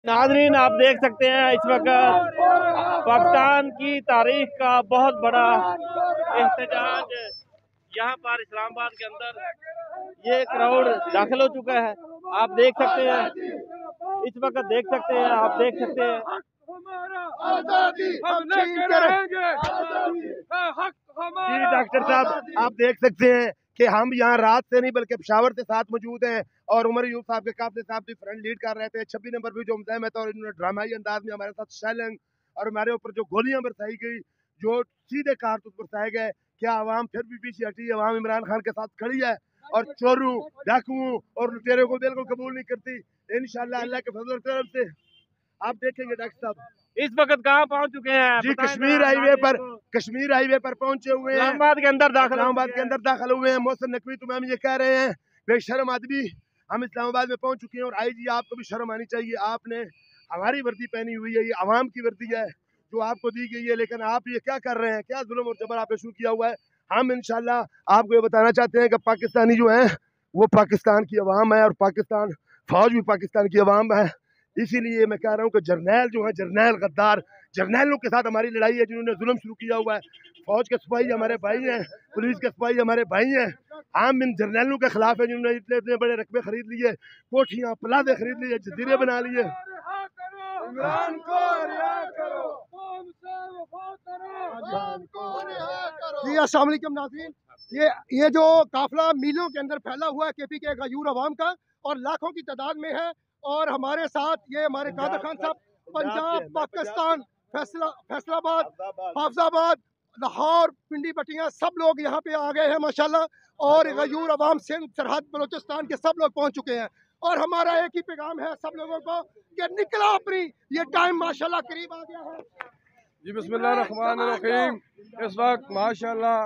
नाज़रीन, आप देख सकते हैं इस वक्त पाकिस्तान की तारीख का बहुत बड़ा एहतजाज यहाँ पर इस्लामाबाद के अंदर ये क्राउड दाखिल हो चुका है। आप देख सकते हैं, इस वक्त देख सकते हैं, आप देख सकते हैं। जी डॉक्टर साहब, आप देख सकते हैं कि हम यहाँ रात से नहीं बल्कि पेशावर से साथ मौजूद हैं और उमर यूब साहब के काफले साहब भी फ्रंट लीड कर रहे थे। 26 नंबर भी जो मुज़ाहमत और इन्होंने ड्रामाई अंदाज में हमारे साथ शैलिंग और हमारे ऊपर जो गोलियां बरसाई गई, जो सीधे कारतूस बरसाए गए, क्या आवाम फिर भी पीछे हटी? आवाम इमरान खान के साथ खड़ी है और चोरों, डाकुओं और लुटेरों को बिल्कुल कबूल नहीं करती। इंशाल्लाह अल्लाह के फजल तरफ से आप देखेंगे। डॉक्टर साहब इस वक्त कहाँ पहुँच चुके हैं? जी कश्मीर हाईवे पर पहुंचे हुए हैं। इस्लामाबाद के अंदर दाखिल हुए हैं। मोहसिन नकवी तो मैम ये कह रहे हैं बेशर्म आदमी, हम इस्लामाबाद में पहुंच चुके हैं। और आईजी आपको भी शर्म आनी चाहिए, आपने हमारी वर्दी पहनी हुई है, ये आवाम की वर्दी है जो आपको दी गई है, लेकिन आप ये क्या कर रहे हैं? क्या जुल्म और जबर आपने शुरू किया हुआ है? हम इंशाल्लाह आपको ये बताना चाहते हैं कि पाकिस्तानी जो है वो पाकिस्तान की अवाम है और पाकिस्तान फौज भी पाकिस्तान की अवाम है। इसीलिए मैं कह रहा हूँ कि जर्नैल जो है, जर्नैल गद्दार, जर्नैलों के साथ हमारी लड़ाई है जिन्होंने जुल्म शुरू किया हुआ है। फौज के सिपाही हमारे भाई हैं, पुलिस के सिपाही हमारे भाई हैं। हम इन जर्नैलों के खिलाफ है जिन्होंने इतने इतने बड़े रकबे खरीद लिए, कोठियाँ प्लाजे खरीद लिए, जजीरे बना लिए। जी अस्सलाम वालेकुम नाज़रीन, ये जो काफिला मीलों के अंदर फैला हुआ है केपी के गयूर अवाम का और लाखों की तादाद में है, और हमारे साथ ये हमारे कादर खान साहब पंजाब, पाकिस्तान, फैसलाबाद, हाफजाबाद, लाहौर, पिंडी पट्टियाँ सब लोग यहाँ पे आ गए हैं माशाल्लाह। और गयूर अवाम सिंध सरहद बलोचिस्तान के सब लोग पहुँच चुके हैं और हमारा एक ही पैगाम है सब लोगों को कि निकला अपनी, ये टाइम माशाल्लाह करीब आ गया है। जी बिस्मिल्लाहिर्रहमानिर्रहीम। इस वक्त माशाल्लाह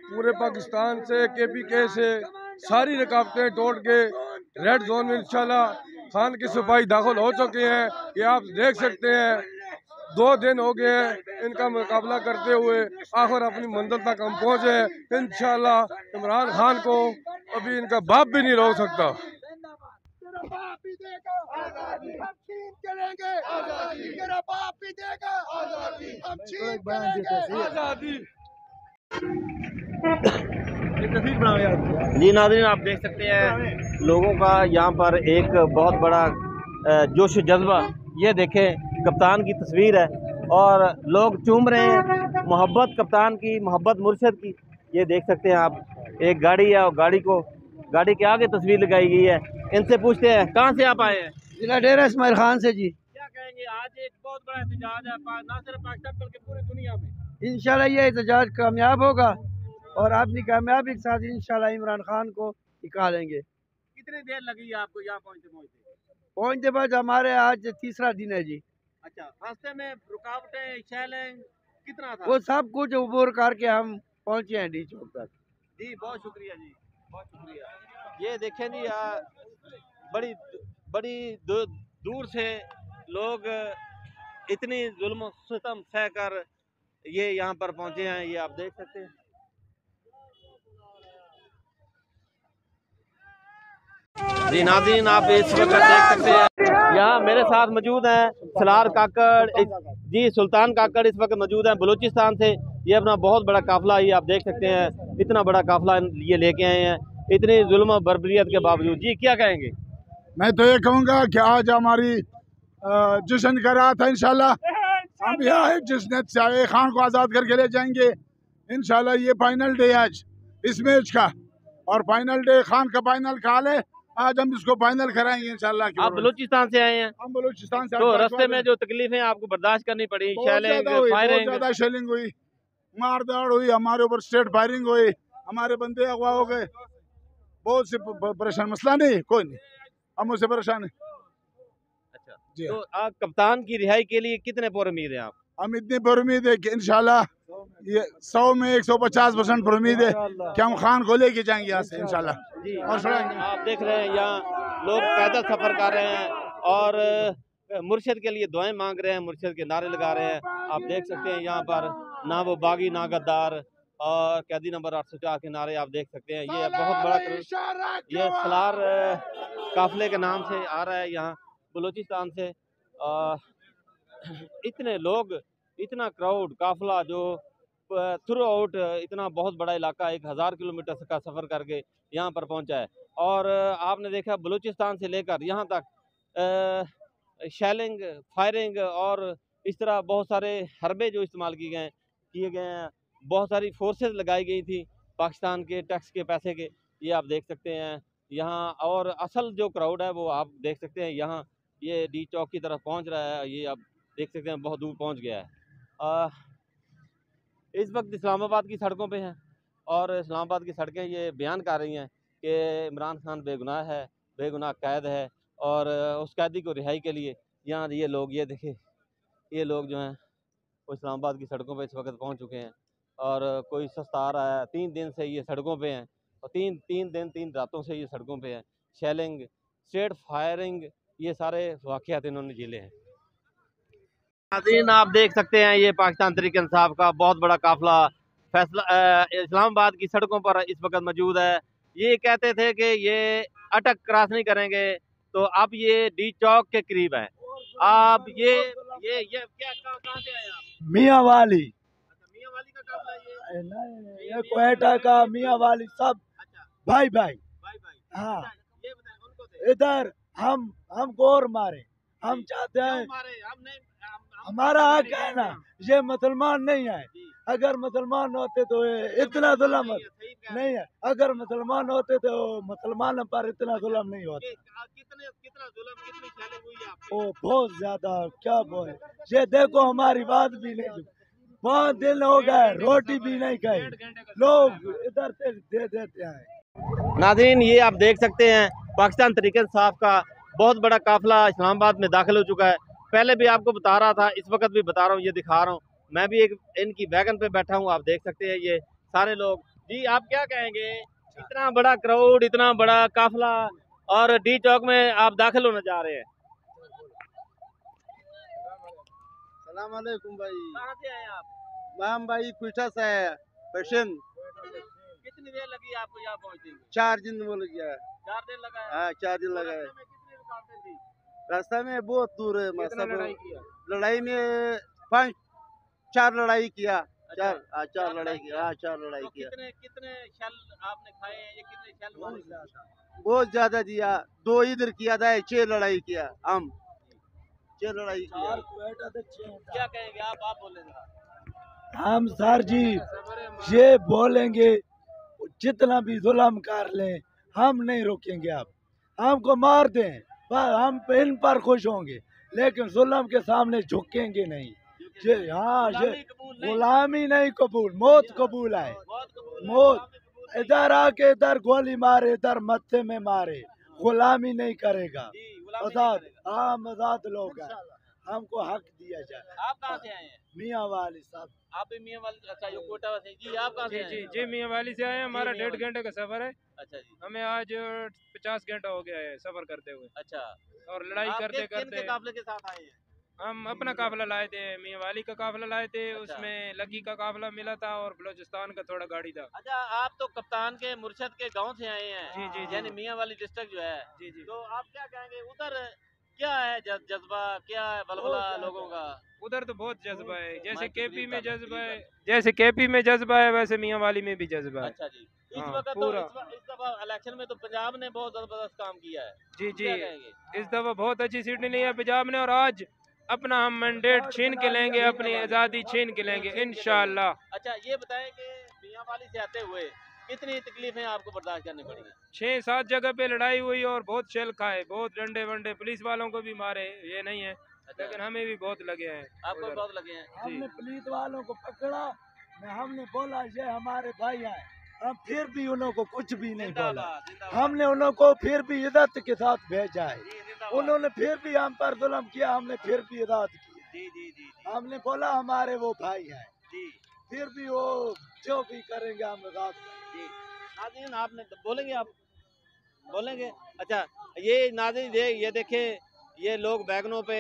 पूरे पाकिस्तान से KPK से सारी रुकावटें तोड़ के रेड जोन में इंशाल्लाह खान की सिपाही दाखिल हो चुके हैं। ये आप देख सकते हैं, 2 दिन हो गए हैं इनका मुकाबला करते हुए, आखिर अपनी मंजिल तक हम पहुँचे। इंशाल्लाह इमरान खान को अभी इनका बाप भी नहीं रोक सकता। बाप भी देगा आजादी, हम छीन के लेंगे आजादी, तेरा बाप भी देगा आजादी, हम छीन के लेंगे आजादी। जी नाज़रीन, आप देख सकते हैं लोगों का यहाँ पर एक बहुत बड़ा जोश जज्बा। ये देखें, कप्तान की तस्वीर है और लोग चूम रहे हैं, मोहब्बत कप्तान की, मोहब्बत मुर्शद की। ये देख सकते हैं आप, एक गाड़ी है और गाड़ी के आगे तस्वीर लगाई गई है। इनसे पूछते हैं, कहाँ से आप आए हैं? जिला डेरा इस्माइल खान से जी। क्या कहेंगे, आज एक बहुत बड़ा एहतजाज है ना सिर्फ पाकिस्तान बल्कि पूरी दुनिया में। इंशाल्लाह ये एहतजाज कामयाब होगा और अपनी कामयाबी के साथ इंशाल्लाह इमरान खान को निकालेंगे। कितनी देर लगी आपको यहाँ पहुँचते बाद? हमारे आज तीसरा दिन है जी। अच्छा, रास्ते में रुकावटें, शैलिंग कितना था? वो सब कुछ उबूर करके हम पहुँचे हैं डी चौक तक। जी बहुत शुक्रिया जी, बहुत शुक्रिया। ये देखें जी, बड़ी दूर से लोग इतनी जुल्म सितम सह कर ये यहाँ पर पहुँचे हैं, ये आप देख सकते हैं। जी नाज़रीन, आप इस वक्त देख सकते हैं, यहाँ मेरे साथ मौजूद हैं सलार काकड़ जी, सुल्तान काकड़ इस वक्त मौजूद हैं बलूचिस्तान से। ये अपना बहुत बड़ा काफिला, ये आप देख सकते हैं, इतना बड़ा काफिला ये लेके आए हैं इतनी जुल्म बर्बरियत के बावजूद। जी क्या कहेंगे? मैं तो ये कहूँगा कि आज हमारी जश्न का रात है। इंशाल्लाह हम यहाँ है जिसने शाह खान को आज़ाद करके ले जाएंगे। इंशाल्लाह ये फाइनल डे आज इस मैच का, और फाइनल डे खान का फाइनल काल है। आज हम इसको फाइनल कराएंगे इंशाल्लाह। आप बलूचिस्तान से आए हैं? हम बलूचिस्तान से। तो रास्ते में जो तकलीफें आपको बर्दाश्त करनी पड़ी, शेलिंग, फायरिंग, ज्यादा शेलिंग हुई, मारदाड़ हुई, हमारे ऊपर स्टेट फायरिंग हुई, हमारे बंदे अगवा हो गए, बहुत से परेशान। मसला नहीं, कोई नहीं, हम उससे परेशान है। अच्छा जी, तो आप कप्तान की रिहाई के लिए कितने पर उम्मीद है आप? हम इतनी पर उम्मीद है कि इंशाल्लाह ये 100 में 150% पर उम्मीद है कि हम खान को लेके जाएंगे यहाँ से इंशाल्लाह। और आप देख रहे हैं यहाँ लोग पैदल सफर कर रहे हैं और मुर्शिद के लिए दुआएं मांग रहे हैं, मुर्शिद के नारे लगा रहे हैं। आप देख सकते हैं यहाँ पर ना वो बागी ना गद्दार और कैदी नंबर 804 के नारे आप देख सकते हैं। ये बहुत बड़ा ये सलार काफिले के नाम से आ रहा है यहाँ बलूचिस्तान से। इतने लोग, इतना क्राउड, काफिला जो थ्रू आउट इतना बहुत बड़ा इलाका 1000 किलोमीटर का सफ़र करके यहाँ पर पहुँचा है। और आपने देखा बलूचिस्तान से लेकर यहाँ तक शेलिंग, फायरिंग और इस तरह बहुत सारे हरबे जो इस्तेमाल किए गए हैं, बहुत सारी फोर्सेस लगाई गई थी पाकिस्तान के टैक्स के पैसे के, ये आप देख सकते हैं यहाँ। और असल जो क्राउड है वो आप देख सकते हैं यहाँ, ये डी चौक की तरफ पहुँच रहा है, ये आप देख सकते हैं बहुत दूर पहुँच गया है। इस वक्त इस्लामाबाद की सड़कों पे हैं और इस्लामाबाद की सड़कें ये बयान कर रही हैं कि इमरान खान बेगुनाह है, बेगुनाह कैद है और उस कैदी को रिहाई के लिए यहाँ ये लोग, ये देखिए ये लोग जो हैं वो इस्लामाबाद की सड़कों पे इस वक्त पहुँच चुके हैं। और कोई सस्ता आ रहा है, 3 दिन से ये सड़कों पे हैं और तीन दिन 3 रातों से ये सड़कों पे हैं। शेलिंग, स्ट्रेट फायरिंग, ये सारे वाक़यात इन्होंने झेले हैं। नाज़रीन आप देख सकते हैं ये पाकिस्तान तहरीक इंसाफ का बहुत बड़ा काफिला फैसला इस्लामाबाद की सड़कों पर इस वक्त मौजूद है। ये कहते थे कि ये अटक क्रॉस नहीं करेंगे, तो अब ये डी चौक के करीब है। आप ये क्या कहाँ से आए आप? मियाँ वाली, अच्छा, मियाँ वाली का काफिला ये क्वेटा का मियाँ वाली सब अच्छा भाई भाई। भाई हाँ, अच्छा, ये बताएं उनको दे। इधर हमको और मारे, हम चाहते हैं, हमारे हम नहीं हमारा हक है ना, ये मुसलमान नहीं है। अगर मुसलमान होते तो इतना जुल्म नहीं है, अगर मुसलमान होते तो मुसलमान पर इतना जुल्म नहीं होता। कितना जुल्म, कितनी शेलिंग हुई है आपकी? ओ बहुत ज्यादा, क्या बोले, ये देखो हमारी बात भी नहीं, 5 दिन हो गए रोटी भी नहीं खाई, लोग इधर से दे देते हैं। नाज़रीन ये आप देख सकते हैं पाकिस्तान तहरीक इंसाफ का बहुत बड़ा काफिला इस्लामाबाद में दाखिल हो चुका है। पहले भी आपको बता रहा था, इस वक्त भी बता रहा हूँ, ये दिखा रहा हूँ। मैं भी एक इनकी वैगन पे बैठा हूँ, आप देख सकते हैं ये सारे लोग। जी आप क्या कहेंगे, इतना बड़ा क्राउड, इतना बड़ा काफिला और डी चौक में आप दाखिल होने जा रहे हैं? सलाम अलैकुम भाई। कहाँ से आए आप? मैम भाई क्वेटा से है, पेशेंट। कितनी देर लगी आपको यहाँ पहुँचने में? 4 दिन बोल गया। 4 दिन लगा है? हाँ 4 दिन लगा है। रास्ते में कितनी रुकावटें थी? रास्ता में बहुत दूर है, कितना लड़ाई किया? लड़ाई में 4 लड़ाई किया। अच्छा। 4 लड़ाई किया। हाँ 4 लड़ाई तो किया। कितने शेल आपने खाए हैं, ये कितने शेल मारे? बहुत ज्यादा दिया, 2 इधर किया था, 6 लड़ाई किया हम, 6 लड़ाई किया। क्या कहेंगे आप बोले जरा। हम सर जी ये बोलेंगे, जितना भी जुल्म कर लें हम नहीं रोकेंगे। आप हमको मार दें पर हम इन पर खुश होंगे, लेकिन जुल्म के सामने झुकेंगे नहीं। ये हाँ, ये गुलामी नहीं कबूल, मौत कबूल है। मौत इधर आके इधर गोली मारे, इधर मत्थे में मारे, गुलामी नहीं करेगा। आजाद, हम आजाद लोग हैं, हमको हक दिया जाए। आप कहाँ से आए हैं? मियाँ वाली साहब। आप भी मियाँ वाली? अच्छा, ये कोटा से। जी आप कहाँ से आए हैं? जी मियाँ वाली से आए हैं। हमारा 1.5 घंटे का सफर है। अच्छा जी। हमें आज 50 घंटा हो गया है सफर करते हुए। अच्छा, और लड़ाई करते करते काफिले के साथ आए हैं? हम अपना काफिला लाए थे, मियाँ वाली का काफिला लाए थे। उसमें लगी का काफिला मिला था और बलोचिस्तान का थोड़ा गाड़ी था। अच्छा, आप तो कप्तान के मुर्शद के गांव से आए हैं? जी जी जी। यानी मियाँ वाली डिस्ट्रिक्ट जो है। जी जी। तो आप क्या कहेंगे, उधर क्या है जज्बा, क्या है बलबला लोगों का? उधर तो बहुत जज्बा है, जैसे मैं केपी में तकरीब जज्बा है, जैसे केपी में जज्बा है वैसे मियाँ वाली में भी जज्बा है। अच्छा जी। इस हाँ, वक्त तो पूरा। इस दफा इलेक्शन में तो पंजाब ने बहुत जबरदस्त काम किया है। जी जी, क्या कहेंगे? इस दफा बहुत अच्छी सीट ली है पंजाब ने, और आज अपना हम मैंडेट छीन के लेंगे, अपनी आज़ादी छीन के लेंगे इंशाअल्लाह। अच्छा ये बताएं कि मियाँ वाली से आते हुए कितनी तकलीफें आपको बर्दाश्त करनी पड़ी? 6-7 जगह पे लड़ाई हुई और बहुत शेल खाए, बहुत डंडे वंडे, पुलिस वालों को भी मारे, ये नहीं है, लेकिन हमें भी बहुत लगे हैं। आपको बहुत लगे हैं? हमने पुलिस वालों को पकड़ा, हमने बोला ये हमारे भाई हैं, हम फिर भी उन्होंने कुछ भी नहीं बोला। हमने उनको फिर भी इज्जत के साथ भेजा है, उन्होंने फिर भी हम पर जुल्म किया, हमने फिर भी इज्जत किया। हमने बोला हमारे वो भाई हैं, फिर भी वो जो भी करेंगे हम इज्जत करेंगे। नाज़रीन आपने बोलेंगे, आप बोलेंगे? अच्छा ये नाज़रीन ये देखें, ये लोग बैगनों पे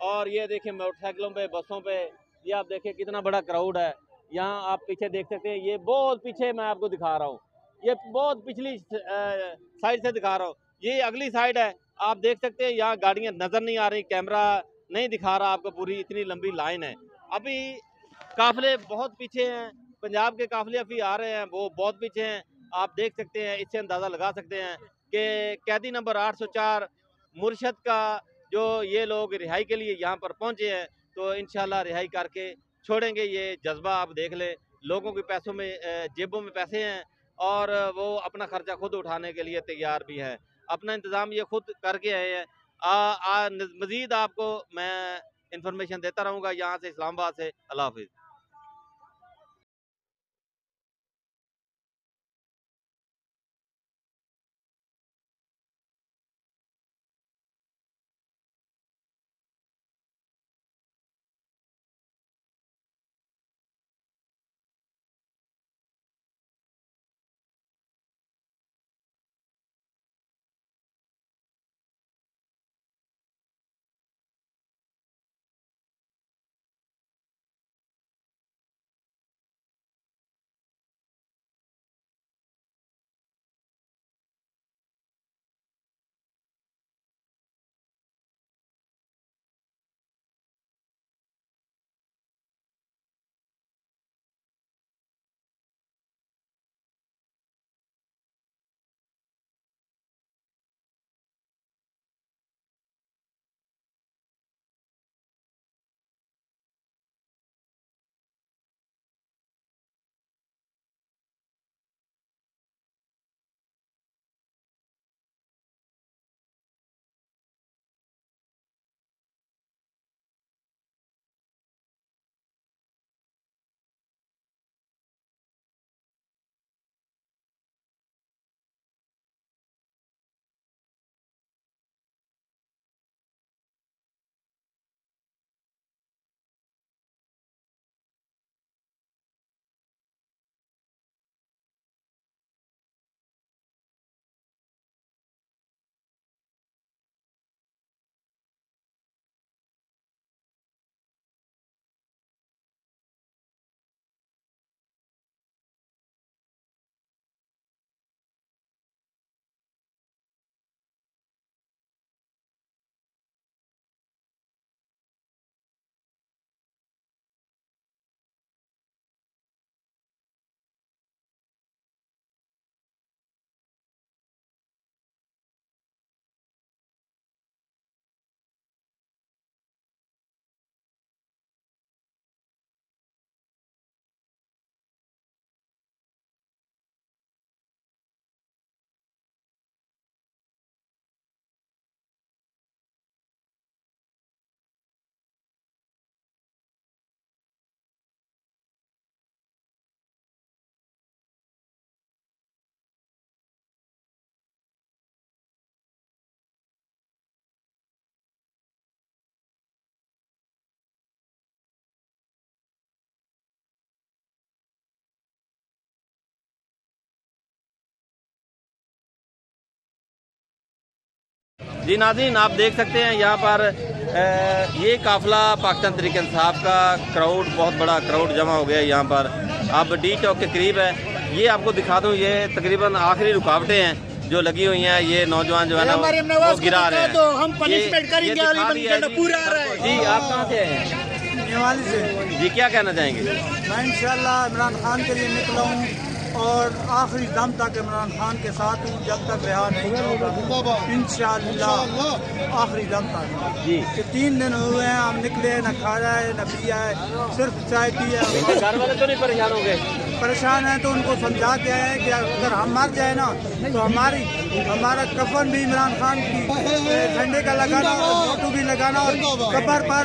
और ये देखें मोटरसाइकिलों पे, बसों पे, ये आप देखें कितना बड़ा क्राउड है। यहाँ आप पीछे देख सकते हैं, ये बहुत पीछे मैं आपको दिखा रहा हूँ, ये बहुत पिछली साइड से दिखा रहा हूँ, ये अगली साइड है। आप देख सकते हैं यहाँ गाड़ियाँ नज़र नहीं आ रही, कैमरा नहीं दिखा रहा आपको, पूरी इतनी लंबी लाइन है। अभी काफिले बहुत पीछे हैं, पंजाब के काफिले अभी आ रहे हैं, वो बहुत पीछे हैं। आप देख सकते हैं, इससे अंदाज़ा लगा सकते हैं कि कैदी नंबर 804 मुर्शद का जो ये लोग रिहाई के लिए यहाँ पर पहुँचे हैं, तो इंशाल्लाह रिहाई करके छोड़ेंगे। ये जज्बा आप देख ले, लोगों के पैसों में जेबों में पैसे हैं और वो अपना खर्चा खुद उठाने के लिए तैयार भी हैं, अपना इंतज़ाम ये खुद करके आए हैं। मज़ीद आपको मैं इंफॉर्मेशन देता रहूँगा यहाँ से, इस्लामाबाद से। अल्लाह हाफिज़। जी नाज़रीन, आप देख सकते हैं यहाँ पर ये काफ़िला पाकिस्तान तहरीक इंसाफ का क्राउड, बहुत बड़ा क्राउड जमा हो गया है यहाँ पर। अब डी चौक के करीब है, ये आपको दिखा दूँ, ये तकरीबन आखिरी रुकावटें हैं जो लगी हुई हैं। ये नौजवान जो है ना वो गिरा रहे हैं, तो हम पनिशमेंट करेंगे। जी आप कहाँ से हैं? से। जी क्या कहना चाहेंगे? मैं इंशाल्लाह इमरान खान के लिए निकला हूँ और आखिरी दम तक इमरान खान के साथ हूँ, जब तक रिहा नहीं होगा इंशाअल्लाह आखिरी दम तक। जी कि 3 दिन हुए हैं हम निकले, न खाया है न पिया है, सिर्फ चाय पी है। घर वाले तो नहीं परेशान हो गए? परेशान है तो उनको समझा के आए कि अगर हम मर जाए ना तो हमारा कफन भी इमरान खान की झंडे का लगाना और फोटो भी लगाना और कब्र पर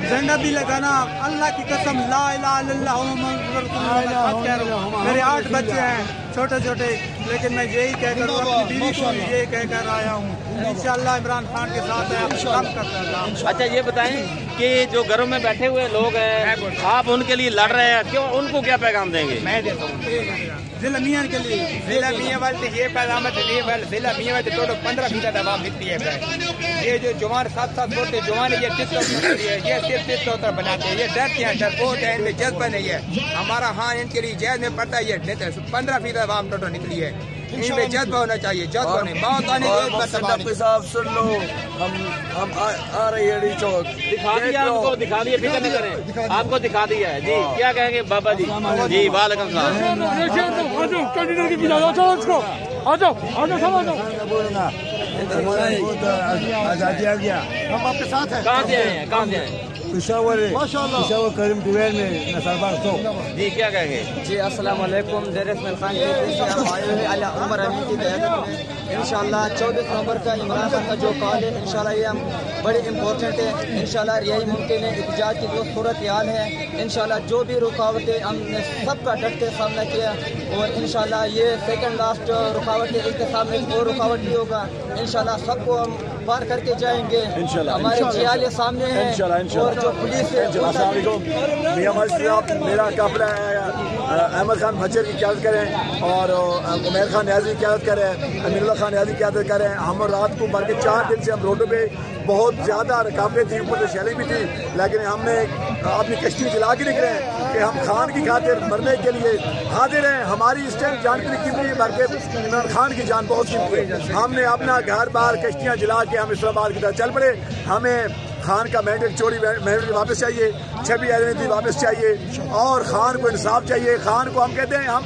झंडा भी लगाना। अल्लाह की कसम ला इलाहा इल्लल्लाह मुहम्मद रसूलुल्लाह। मेरे 8 बच्चे हैं छोटे छोटे, लेकिन मैं यही कहकर अपनी बीवी को यही कहकर आया हूँ इंशाअल्लाह इमरान खान के साथ है, काम करता है। अच्छा ये बताएं कि जो घरों में बैठे हुए लोग हैं, आप उनके लिए लड़ रहे हैं, क्यों, उनको क्या पैगाम देंगे? मैं देता हूँ जिला मियाँ के लिए, जिला मियाँ वाले ये पैगाम है, जिला मियाँ वाले तो 15% आवाम मिलती है। ये जो जवान 7-7 बोलते जवान ये 300 ये सिर्फ 300 बनाते हैं, ये डरते हैं, डरपोक है, इनमें जज्बा नहीं है। हमारा हाँ इनके लिए जैज में पड़ता है, ये 15% आवाम टोटल निकली है। इनमें जज्बा होना चाहिए, जज्बा नहीं, बात आने की एक मरतबा नहीं। साहब सुन लो, हम आ रही है चौक, दिखा दिया आपको, दिखा दिया, फिक्र न करें, आपको दिखा दिया है जी। क्या कहेंगे बाबा जी? जी वालेकुम सलाम। आजादी आ गया, हम आपके साथ हैं। कहाँ से आए हैं? कहाँ से आए हैं? पिशावर माशाल्लाह। पिशावर करीम टुवेल में नसरबाग चौक। जी क्या कहेंगे? जी अस्सलाम वालेकुम। ज़ेर इसमाइल खान से हम आए हुए अला उमर अमीन की क़यादत में इंशाल्लाह 24 नवंबर का इमरान खान का जो कॉल है इंशाल्लाह ये हम बड़े इम्पोर्टेंट है। इंशाल्लाह रिहाई मुमकिन है, एहतजाज की जो सूरत हाल है इंशाल्लाह जो भी रुकावटें हमने सबका डट के सामना किया और इंशाल्लाह ये सेकंड लास्ट रुकावट है, इसके सामने और रुकावट भी होगा इंशाल्लाह, सबको हम पार करके जाएंगे। हमारे जियाले सामने हैं और जो पुलिस है। मेरा काफिला अहमद खान भज्जर की क़यादत करें और उमैर खान न्याजी की क़यादत करें, अमीरुल्लाह खान न्याजी की क़यादत करें। हम रात को भर के 4 दिन से हम रोडों पे बहुत ज़्यादा रुकावटें थी, ऊपर से शैलिंग भी थी, लेकिन हमने अपनी कश्ती जला के निकले कि हम खान की खातिर मरने के लिए हाजिर हैं। हमारी इस टाइम जान की कीमती है, बल्कि इमरान खान की जान बहुत कीमती है। हमने अपना घर बार कश्तियाँ जला के हम इस्लामाबाद की तरफ चल पड़े। हमें खान का मैंडेट चोरी मैंडेट वापस चाहिए, 26 आइडेंटिटी वापस चाहिए और खान को इंसाफ चाहिए। खान को हम कहते हैं हम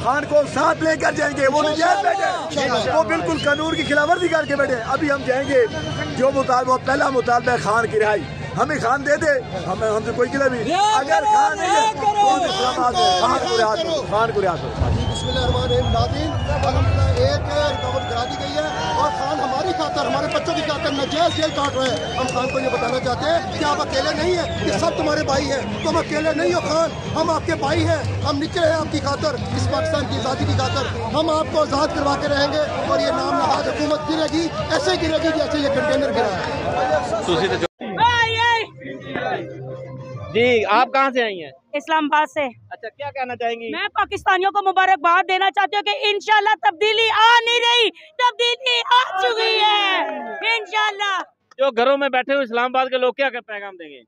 खान को साथ लेकर जाएंगे, वो नजायज बैठे, वो बिल्कुल कानून की खिलाफवर्जी करके बैठे। अभी हम जाएंगे, जो मुतालबा पहला मुतालबा है खान की रिहाई, हमें खान दे दे, हमें हमसे कोई गिला भी। अगर खान नहीं है तो खान को रिहा करो। एक रुकावट करा दी गई है और खान हमारी खातर, हमारे बच्चों की खातर नाजायज जेल काट रहे हैं। हम खान को ये बताना चाहते हैं कि आप अकेले नहीं हैं, ये सब तुम्हारे भाई हैं, तुम अकेले नहीं हो खान, हम आपके भाई हैं। हम निकले हैं आपकी खातर, इस पाकिस्तान की आज़ादी की खातर। हम आपको आज़ाद करवा के रहेंगे और ये नाम नहाज हुकूमत गिरेगी, ऐसे गिरेगी जैसे ये कंटेनर गिरा है। जी आप कहाँ से आई हैं? इस्लामाबाद से। अच्छा, क्या कहना चाहेंगी? मैं पाकिस्तानियों को मुबारकबाद देना चाहती हूँ कि इंशाल्लाह तब्दीली आ नहीं रही, तब्दीली आ चुकी है इंशाल्लाह। जो घरों में बैठे हुए इस्लामाबाद के लोग क्या पैगाम देंगे?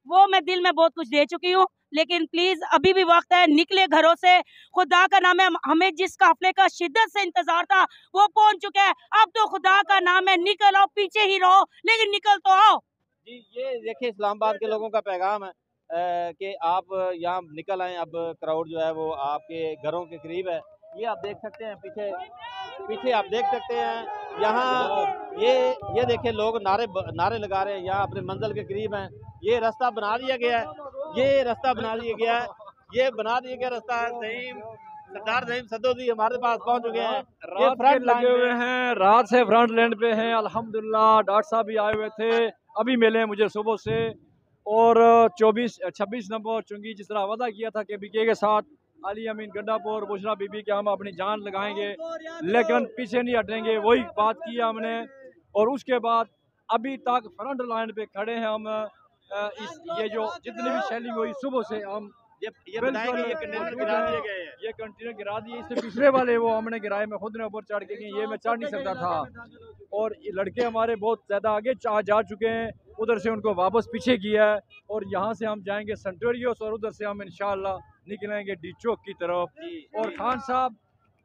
वो मैं दिल में बहुत कुछ दे चुकी हूँ, लेकिन प्लीज अभी भी वक्त है, निकले घरों से। खुदा का नाम है, हमें जिस काफले का शिद्दत से इंतजार था वो पहुँच चुका है। अब तो खुदा का नाम है, निकल आओ, पीछे ही रहो लेकिन निकल तो आओ। जी ये देखिए इस्लामाबाद के लोगों का पैगाम है कि आप यहाँ निकल आए। अब क्राउड जो है वो आपके घरों के करीब है, ये आप देख सकते हैं, पीछे आप देख सकते हैं। यहाँ ये देखिए लोग नारे लगा रहे हैं, यहाँ अपने मंजिल के करीब हैं। ये रास्ता बना दिया गया है, ये रास्ता बना दिया गया है, ये बना दिया गया रास्ता। सरदार ज़हीम सदोदी हमारे पास पहुँच चुके हैं, ये फ्रंट लगे हुए हैं, रात से फ्रंट लाइन पे हैं अल्हम्दुलिल्लाह। डॉक्टर साहब भी आए हुए थे, अभी मिले मुझे सुबह से। और 26 नंबर चुंगी जिस तरह वादा किया था KPK के साथ, अली अमीन गड्डापुर बुशरा बीबी के हम अपनी जान लगाएंगे लेकिन पीछे नहीं हटेंगे, वही बात की हमने। और उसके बाद अभी तक फ्रंट लाइन पे खड़े हैं हम। ये जो जितनी भी शेलिंग हुई सुबह से हम ये कंटेनर गिरा दिए गए हैं, ये कंटेनर गिरा दिए। इससे पिछले वाले वो हमने गिराए, मैं खुद ने ऊपर चढ़ के गई, ये मैं चढ़ नहीं सकता था। और ये लड़के हमारे बहुत ज़्यादा आगे जा चुके हैं, उधर से उनको वापस पीछे किया है। और यहाँ से हम जाएंगे सेंटोरियोस और उधर से हम इंशाल्लाह निकलेंगे डी चौक की तरफ। और खान साहब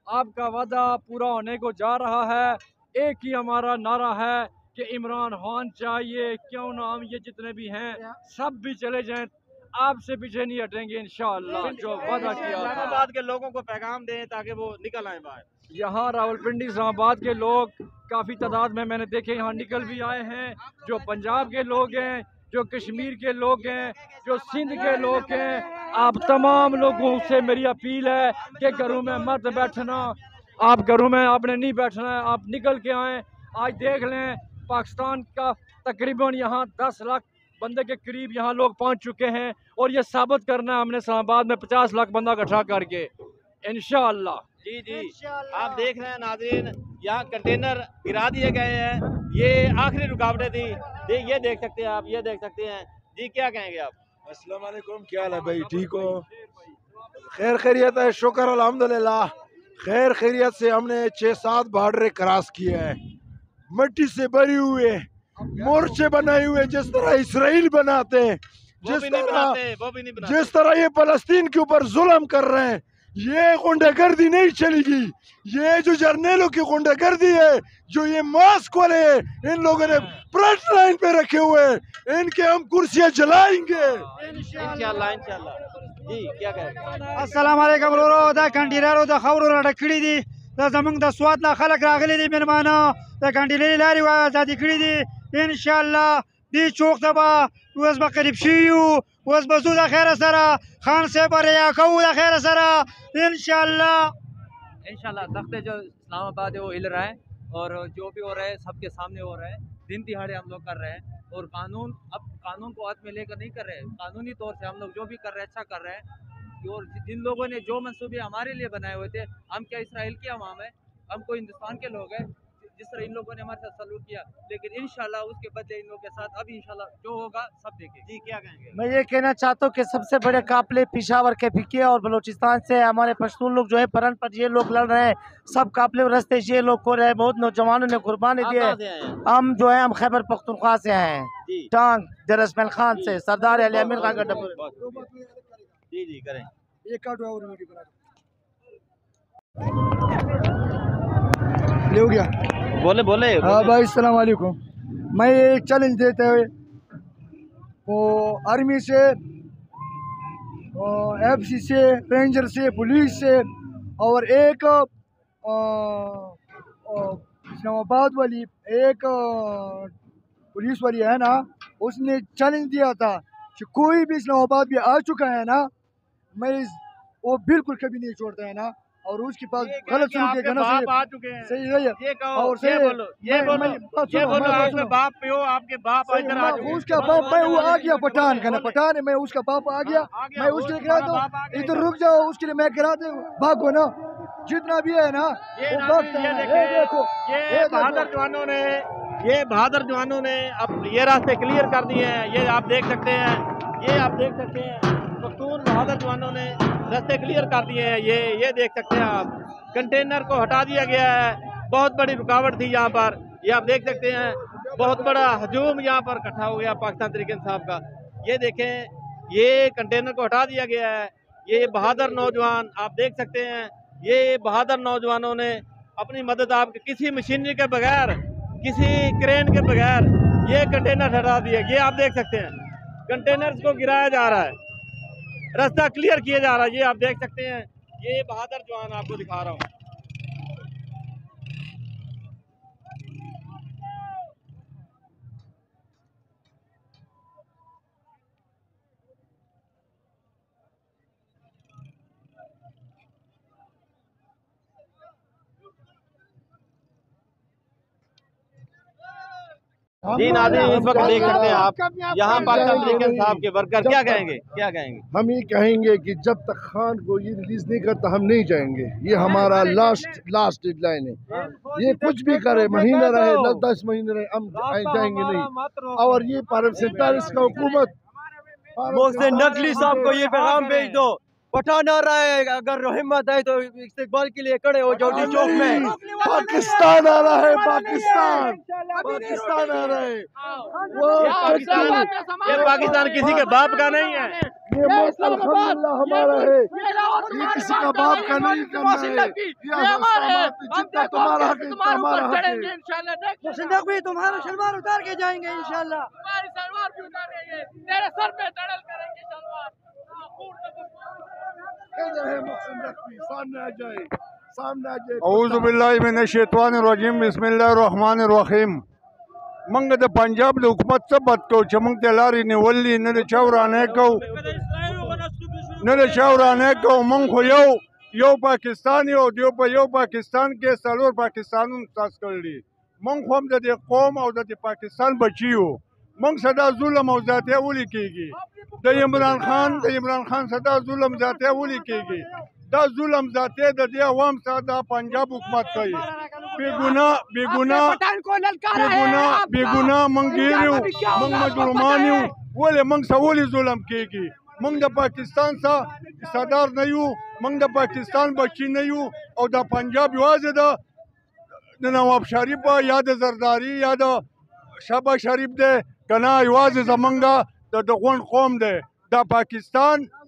आपका वादा पूरा होने को जा रहा है। एक ही हमारा नारा है कि इमरान खान चाहिए, क्यों ना हम ये जितने भी हैं सब भी चले जाएं, आपसे पीछे नहीं हटेंगे इंशाअल्लाह। जो वादा किया इस्लामाबाद के लोगों को पैगाम दें ताकि वो निकल आए बाहर। यहाँ रावलपिंडी इस्लामाबाद के लोग काफ़ी तादाद में मैंने देखे यहाँ निकल भी आए हैं। जो पंजाब के लोग हैं, जो कश्मीर के लोग हैं, जो सिंध के लोग हैं, आप तमाम लोगों से मेरी अपील है कि घरों में मत बैठना। आप घरों में आपने नहीं बैठना है, आप निकल के आएँ। आज देख लें पाकिस्तान का तकरीबन यहाँ 10 लाख बंदे के करीब यहाँ लोग पहुँच चुके हैं और ये साबित करना है हमने इस्लामाबाद में 50 लाख बंदा इकट्ठा करके इंशाअल्लाह। जी आप देख रहे हैं नाज़रीन, यहाँ कंटेनर गिरा दिए गए हैं, ये आखिरी रुकावटें थी। ये देख सकते हैं आप, ये देख सकते हैं। जी क्या कहेंगे आप? अस्सलाम वालेकुम, क्या हाल है भाई, ठीक हो? खैर खैरियत है, शुक्र अल्हम्दुलिल्लाह। खैर खैरियत से हमने 6-7 बॉर्डर क्रॉस किए हैं, मिट्टी से भरी हुए मोर्चे बनाए हुए जिस तरह इसराइल बनाते हैं, जिस तरह ये फलस्तीन के ऊपर जुल्म कर रहे हैं, ये गुंडागर्दी नहीं चलेगी। ये जो जर्नैलों की गुंडागर्दी है, जो ये मास्क वाले हैं, इन लोगों ने फ्रंट लाइन पे रखे हुए हैं, इनके हम कुर्सियां जलाएंगे इंशाल्लाह इंशाल्लाह। जी क्या कहेंगे? अस्सलाम वालेकुम रोरो दा कंटीनर दा खबरो रखड़ी दी दा जमंग दा स्वाद ना खलक रागली दी मेहमानो दा कंटीनर लारी वा आजादी खड़ी दी इंशाल्लाह दी चौक तबा वस बकरीब शियू वस बसूदा खैर सरा खान से बरे या कौदा खैर सरा इंशाल्लाह तख्ते जो इस्लामाबाद है वो हिल रहा है और जो भी हो रहा है सबके सामने हो रहा है। दिन तिहाड़े हम लोग कर रहे हैं और कानून को हाथ में लेकर नहीं कर रहे हैं। कानूनी तौर से हम लोग जो भी कर रहे हैं अच्छा कर रहे हैं। और जिन लोगों ने जो मंसूबे हमारे लिए बनाए हुए थे, हम क्या इसराइल के अवाम है, हम कोई हिंदुस्तान के लोग हैं। जिस तरह इन लोगों ने हमारे साथ सलूक किया, लेकिन इंशाल्लाह उसके बदले इन लोगों के साथ अब इंशाल्लाह जो होगा सब देखेंगे। जी क्या कहेंगे? मैं ये कहना चाहता हूँ कि सबसे बड़े काफिले पेशावर के पीके और बलूचिस्तान से हमारे पश्तून लोग जो है परन पर ये लोग लड़ रहे हैं। सब काफिले रास्ते ये लोग को रहे, बहुत नौजवानों ने कुर्बानी दी है। हम जो है हम खैबर पख्तूनख्वा से हैं, टांग दरअसल खान से सरदार अली अमीर खान का डब्बा। जी जी करें। ले हो गया। बोले बोले हाँ भाई अस्सलाम वालेकुम। मैं एक चैलेंज देते हुए वो आर्मी से, एफसी से, रेंजर से, पुलिस से और एक इस्लामाबाद वाली एक पुलिस वाली है ना, उसने चैलेंज दिया था कि कोई भी इस्लामाबाद भी आ चुका है ना, मैं वो बिल्कुल कभी नहीं छोड़ता है ना। और उसके पास गलत सलूक के गना से आ चुके हैं। सही है। ये कहो, और ये बोलो आपके बाप पे हो, आपके बाप इधर आ चुके हैं। उसका बाप मैं वो आ गया पठान का ना, पठान है, मैं उसका बाप आ गया, मैं उसके लिए गिरा दो, इधर रुक जाओ, उसके लिए मैं गिरा दे, भागो ना, जितना भी है ना वो भागता है। देखो ये बहादुर जवानों ने अब ये रास्ते क्लियर कर दिए हैं। ये आप देख सकते हैं, पख्तून बहादुर जवानों ने रास्ते क्लियर कर दिए हैं। ये देख सकते हैं आप, कंटेनर को हटा दिया गया है। बहुत बड़ी रुकावट थी यहाँ पर, ये आप देख सकते हैं। बहुत बड़ा हजूम यहाँ पर इकट्ठा हो गया पाकिस्तान तहरीक इंसाफ का। ये देखें, ये कंटेनर को हटा दिया गया है। ये बहादुर नौजवान आप देख सकते हैं, ये बहादुर नौजवानों ने अपनी मदद आपके किसी मशीनरी के बगैर, किसी क्रेन के बगैर ये कंटेनर हटा दिया। ये आप देख सकते हैं, कंटेनर्स को गिराया जा रहा है, रास्ता क्लियर किया जा रहा है। ये आप देख सकते हैं, ये बहादुर जवान आपको दिखा रहा हूँ। जी नाज़रीन, इस वक्त देख सकते हैं आप यहाँ पाकिस्तान तहरीक इंसाफ के वर्कर क्या कहेंगे? हम ये कहेंगे कि जब तक खान को ये रिलीज नहीं करता हम नहीं जाएंगे। ये हमारा लास्ट डेडलाइन है। ये कुछ भी करे, महीना रहे, 10 महीने रहे, हम जाएंगे नहीं। और ये 47 का हुकूमत नकली साहब को ये पैगाम भेज दो, पठान आ रहा है, अगर हिम्मत है तो इस्तेकबाल के लिए खड़े हो चौटी चौक में। पाकिस्तान आ रहा है, पाकिस्तान आ रहा है। ये पाकिस्तान किसी के बाप का नहीं है, ये अल्हम्दुलिल्लाह हमारा है, ये किसी का बाप का नहीं करना है। जितना तुम्हारा हक है हमारा हक है। तुम्हारा सलवार उतार के जाएंगे इंशाल्लाह। सलवार भी उतारेंगे, तेरे सर पे दड़ल करेंगे सलवार। सामने आ जाए। औज़ु बिल्लाहि मिनश शैतानिर रजीम, बिस्मिल्लाहिर रहमानिर रहीम। मंग द पंजाब द हुकूमत से बात को चमंग तेलारी ने वल्ली ने चौराने को मंग को यो पाकिस्तान यो पाकिस्तान के सलोर पाकिस्तान सास कर ली। मंग हम द कौम और द पाकिस्तान बचियो मंग सदा जुल्म और जाते उली कीगी। द इमरान खान सदा जुल्म जाते उली कीगी। दा जुल्म जाते द अवाम सादा पंजाब हुकूमत कई बेगुना मंगेरियो मंग मजलूमानियो बोले मंग सवोली जुल्म कीगी। मंग द पाकिस्तान सा सदार नहीं मंग द पाकिस्तान बच्ची नहीं और द पंजाब वाजे द नवाब शरीफ या द जरदारी या द शहबाज शरीफ दे कना वाजे जमंगा द दगोन कौम दे द पाकिस्तान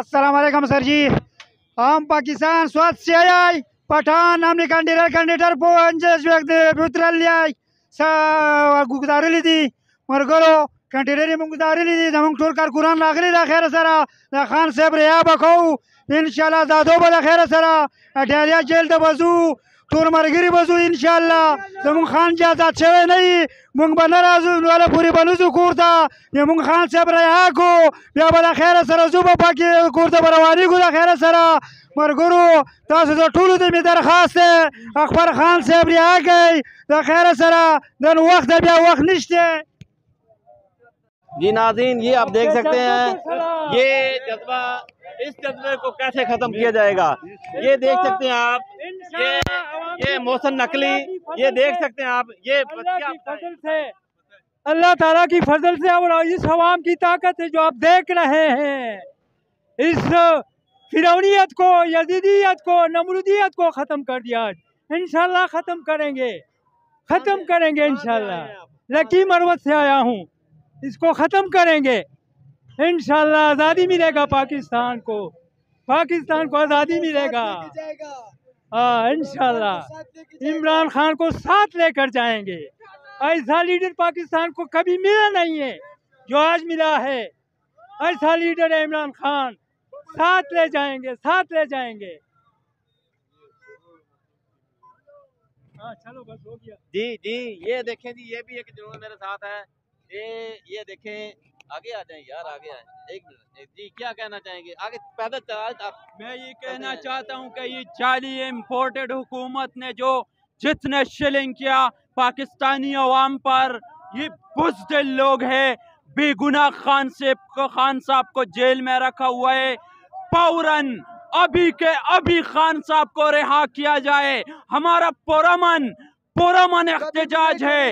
अस्सलाम वालेकुम सर जी हम पाकिस्तान स्वाद से आए पठान हमने कैंडिडेटर पुत्रलिया गुजारी दी मरगरो कैंडिडेट गुजारी दी दमंग टोल कर कुरान लागली दा खैर सरा दा खान साहब रिया बखो इंशाल्लाह दादो बला खैर सरा अठारिया जेल द बजू टोर मरगिरी बजू इंशाल्लाह दमंग खान जाता छवे नहीं मुंग बनराजू वाला पूरी बनूजू कुर्ता ये मुंग खान साहब रिया को या बला खैर सरा जुबा पाकी कुर्ता बरवानी को दा खैर सरा मरगुरु तासु द टूलु द मी दरखास्त अखबार खान साहब रिया गई द खैर सरा दन वक्त बिया वक्त निश्ते। जी नाज़रीन, ये आप देख सकते हैं ये जज्बा, इस जज्बे को कैसे खत्म किया जाएगा ये देख सकते हैं आप। ये मोहसिन नकली, ये देख सकते हैं आप। ये अल्लाह ताला की फजल से और इस अवाम की ताकत है जो आप देख रहे हैं, इस फिरौनियत को, यजीदियत को, नमरूदियत को ख़त्म कर दिया। इंशाल्लाह ख़त्म करेंगे, ख़त्म करेंगे इंशाल्लाह। लकी मरवत से आया हूँ, इसको ख़त्म करेंगे इंशाल्लाह। आज़ादी मिलेगा पाकिस्तान को, पाकिस्तान को आज़ादी मिलेगा। हाँ इंशाल्लाह इमरान खान को साथ लेकर जाएंगे। ऐसा लीडर पाकिस्तान को कभी मिला नहीं है जो आज मिला है। ऐसा लीडर है इमरान खान, साथ ले जाएंगे, साथ ले जाएंगे। हाँ चलो बस हो गया। जी जी, ये देखें जी, ये भी एक जिन्होंने मेरे साथ है। ये देखें, आगे आ जाएं यार, आगे आए। एक मिनट जी, क्या कहना चाहेंगे? आगे पैदल चला। मैं ये कहना चाहता हूँ कि ये जाली इम्पोर्टेड हुकूमत ने जो जितने शिलिंग किया पाकिस्तानी अवाम पर, ये बुज़दिल लोग हैं। बेगुनाह खान साहब को जेल में रखा हुआ है। फौरन अभी के अभी खान साहब को रिहा किया जाए। हमारा पुरअमन एहतजाज है,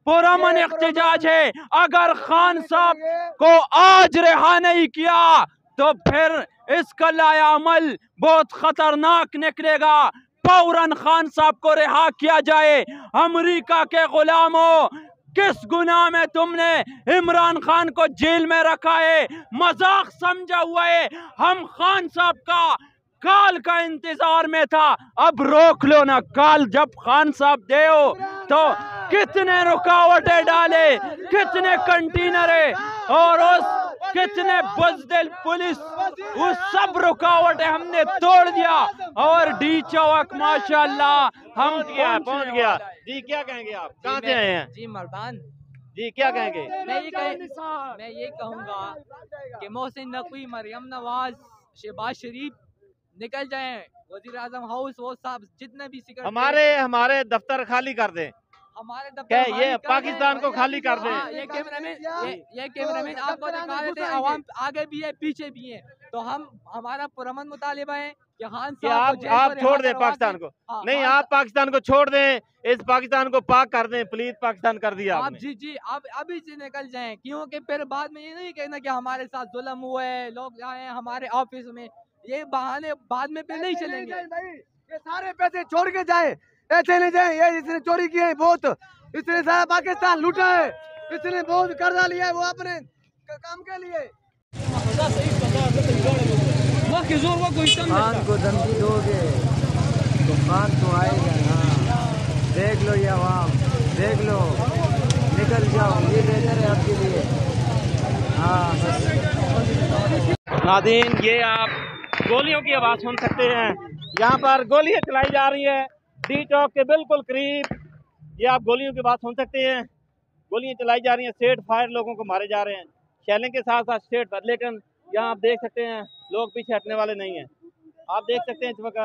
पुरअमन एहतजाज है। अगर खान साहब को आज रिहा नहीं किया तो फिर इसका लायामल बहुत खतरनाक निकलेगा। फौरन खान साहब को रिहा किया जाए। अमेरिका के गुलामों, किस गुनाह में तुमने इमरान खान को जेल में रखा है? मजाक समझा हुआ है। हम खान साहब का काल का इंतजार में था, अब रोक लो ना। काल जब खान साहब दे हो तो कितने रुकावटें डाले, कितने कंटेनर और उस कितने बुज़दिल पुलिस, उस सब रुकावटें हमने तोड़ दिया। और डी चौक माशाल्लाह हम पहुंच गया। जी क्या कहेंगे आप? कहाँ से आए हैं? जी मर्दान जी क्या कहेंगे? मैं ये कहूँगा कि मोहसिन नकवी, मरियम नवाज, शहबाज शरीफ निकल जाएं। वजीर आजम हाउस वो साहब जितने भी हमारे दफ्तर खाली कर दें। हमारे क्या ये पाकिस्तान को खाली कर दें? ये कैमरामैन आपको दिखा देते हैं। आवाम आगे भी है, पीछे भी है। तो हमारा पुरअमन मुतालिबा है कि खान साहब आप छोड़ दें पाकिस्तान को। नहीं, आप पाकिस्तान को छोड़ दें, इस पाकिस्तान को पाक कर दें। प्लीज पाकिस्तान कर दिया आप। जी आप अभी से निकल जाएं, क्योंकि फिर बाद में ये नहीं कहना कि हमारे साथ जुल्म हुआ है, लोग आए हैं हमारे ऑफिस में। ये बहाने बाद में पे नहीं चलेंगे। ये सारे पैसे छोड़ के जाए, ऐसे नहीं जाए। ये इसने चोरी की है बहुत, इसने सारा पाकिस्तान लूटा है, इसने बहुत कर्जा लिया है वो अपने काम के लिए। खान को धमकी दोगे तो खान तो आएगा ना। देख लो ये आवाम, देख लो, निकल जाओ, ये बेहतर है आपके लिए। हाँ नाज़रीन, ये आप गोलियों की आवाज़ सुन सकते हैं। यहाँ पर गोलियाँ चलाई जा रही है डी चौक के बिल्कुल करीब। ये आप गोलियों की बात सुन सकते हैं। गोलियाँ चलाई जा रही हैं, स्ट्रेट फायर लोगों को मारे जा रहे हैं, शैलिंग के साथ साथ स्ट्रेट फायर। लेकिन यहाँ आप देख सकते हैं लोग पीछे हटने वाले नहीं हैं। आप देख सकते हैं इस वक्त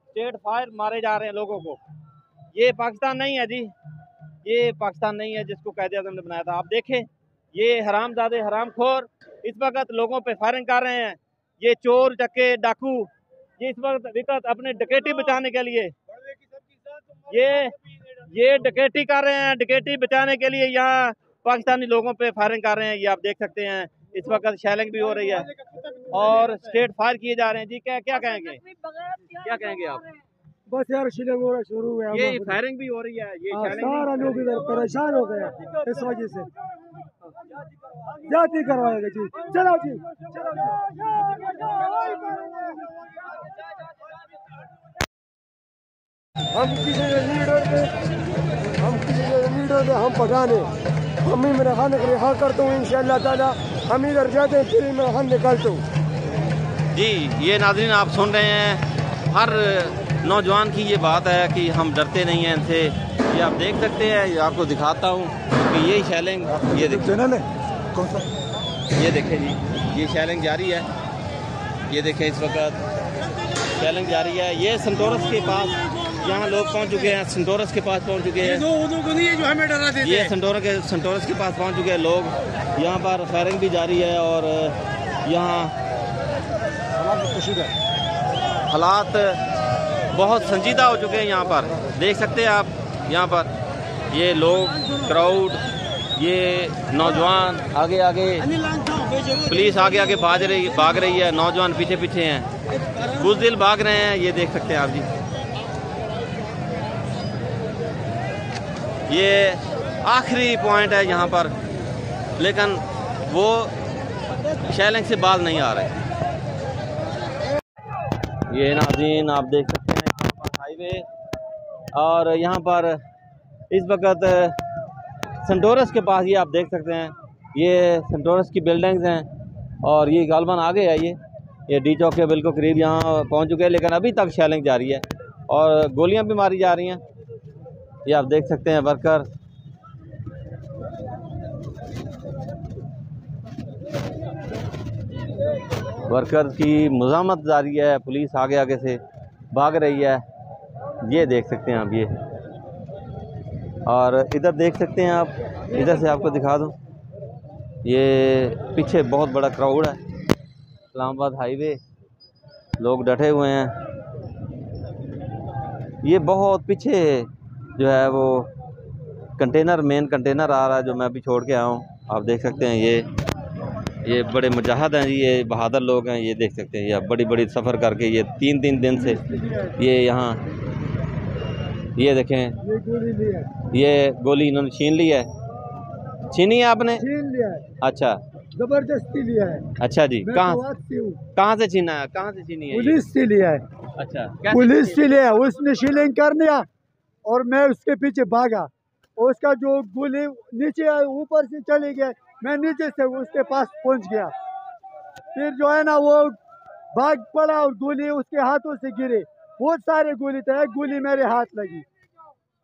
स्ट्रेट फायर मारे जा रहे हैं लोगों को। ये पाकिस्तान नहीं है जी, ये पाकिस्तान नहीं है जिसको कायदे आज़म ने बनाया था। आप देखें, ये हरामजादे, हरामखोर इस वक्त लोगों पे फायरिंग कर रहे हैं। ये चोर चक्के डाकू, ये इस वक्त अपने डकैती बचाने के लिए ये डकैती कर रहे हैं। डकैती बचाने के लिए यहाँ पाकिस्तानी लोगों पे फायरिंग कर रहे हैं। ये आप देख सकते हैं इस वक्त शैलिंग भी हो रही है और स्ट्रेट फायर किए जा रहे हैं। जी क्या कहेंगे, क्या कहेंगे आप? बस यार शिलिंग हो रहा शुरू हुआ ये फायरिंग भी हो रही है, ये सारा लोग इधर परेशान हो गया इस वजह से। जाती करवाएगा जी, चलो जी, हम किसी लीडर पे हम पकाने हम ही मेरे खाने के रिहा करता हूँ इंशाअल्लाह ताला। हम इधर जाते हैं फिर मैं खान निकालता हूँ जी। ये नाज़रीन आप सुन रहे हैं, हर नौजवान की ये बात है कि हम डरते नहीं हैं इनसे। ये आप देख सकते हैं, ये आपको दिखाता हूँ कि ये शेलिंग, ये देखिए, ये देखें जी, ये शेलिंग जारी है। ये देखें इस वक्त शेलिंग जारी है। ये सेंटोरस के पास यहाँ लोग पहुँच चुके हैं, सेंटोरस के पास पहुँच चुके हैं। जो हमें डरा देते ये सेंटोरस के पास पहुँच चुके हैं लोग। यहाँ पर फायरिंग भी जारी है और यहाँ हालात बहुत संजीदा हो चुके हैं। यहाँ पर देख सकते हैं आप, यहाँ पर ये लोग, क्राउड, ये नौजवान आगे आगे, पुलिस आगे आगे भाग रही है, नौजवान पीछे पीछे हैं, बुज़दिल भाग रहे हैं। ये देख सकते हैं आप जी, ये आखिरी पॉइंट है यहाँ पर, लेकिन वो शेलिंग से बाज नहीं आ रहे। ये नाज़रीन आप देख सकते हैं हाईवे, और यहाँ पर इस वक्त सेंटोरस के पास, ये आप देख सकते हैं, ये सेंटोरस की बिल्डिंग्स हैं और ये गालबन आगे है। ये डी चौक के बिल्कुल करीब यहाँ पहुँच चुके हैं, लेकिन अभी तक शेलिंग जारी है और गोलियाँ भी मारी जा रही हैं। ये आप देख सकते हैं वर्कर, वर्कर्स की मुज़ामत जारी है, पुलिस आगे आगे से भाग रही है। ये देख सकते हैं आप, ये और इधर देख सकते हैं आप, इधर से आपको दिखा दूं, ये पीछे बहुत बड़ा क्राउड है। इस्लामाबाद हाईवे, लोग डटे हुए हैं। ये बहुत पीछे जो है वो कंटेनर, मेन कंटेनर आ रहा है जो मैं अभी छोड़ के आया हूँ। आप देख सकते हैं ये बड़े मुजाहिद हैं जी, ये बहादुर लोग हैं। ये देख सकते हैं, ये बड़ी बड़ी सफ़र करके ये 3 दिन से ये यहाँ, ये देखें, ये गोली इन्होंने छीन ली है। छीनी है आपने? छीन लिया है। अच्छा, जबरदस्ती लिया है। अच्छा जी, कहाँ से छीना है, कहाँ से छीनी है? पुलिस से लिया है। अच्छा, पुलिस से लिया, उसने शीलिंग कर लिया और मैं उसके पीछे भागा। उसका जो गोली नीचे ऊपर से चली गया, मैं नीचे से उसके पास पहुंच गया। फिर जो है ना वो भाग पड़ा और गोली उसके हाथों से गिरे। बहुत सारे गोली थे, एक गोली मेरे हाथ लगी।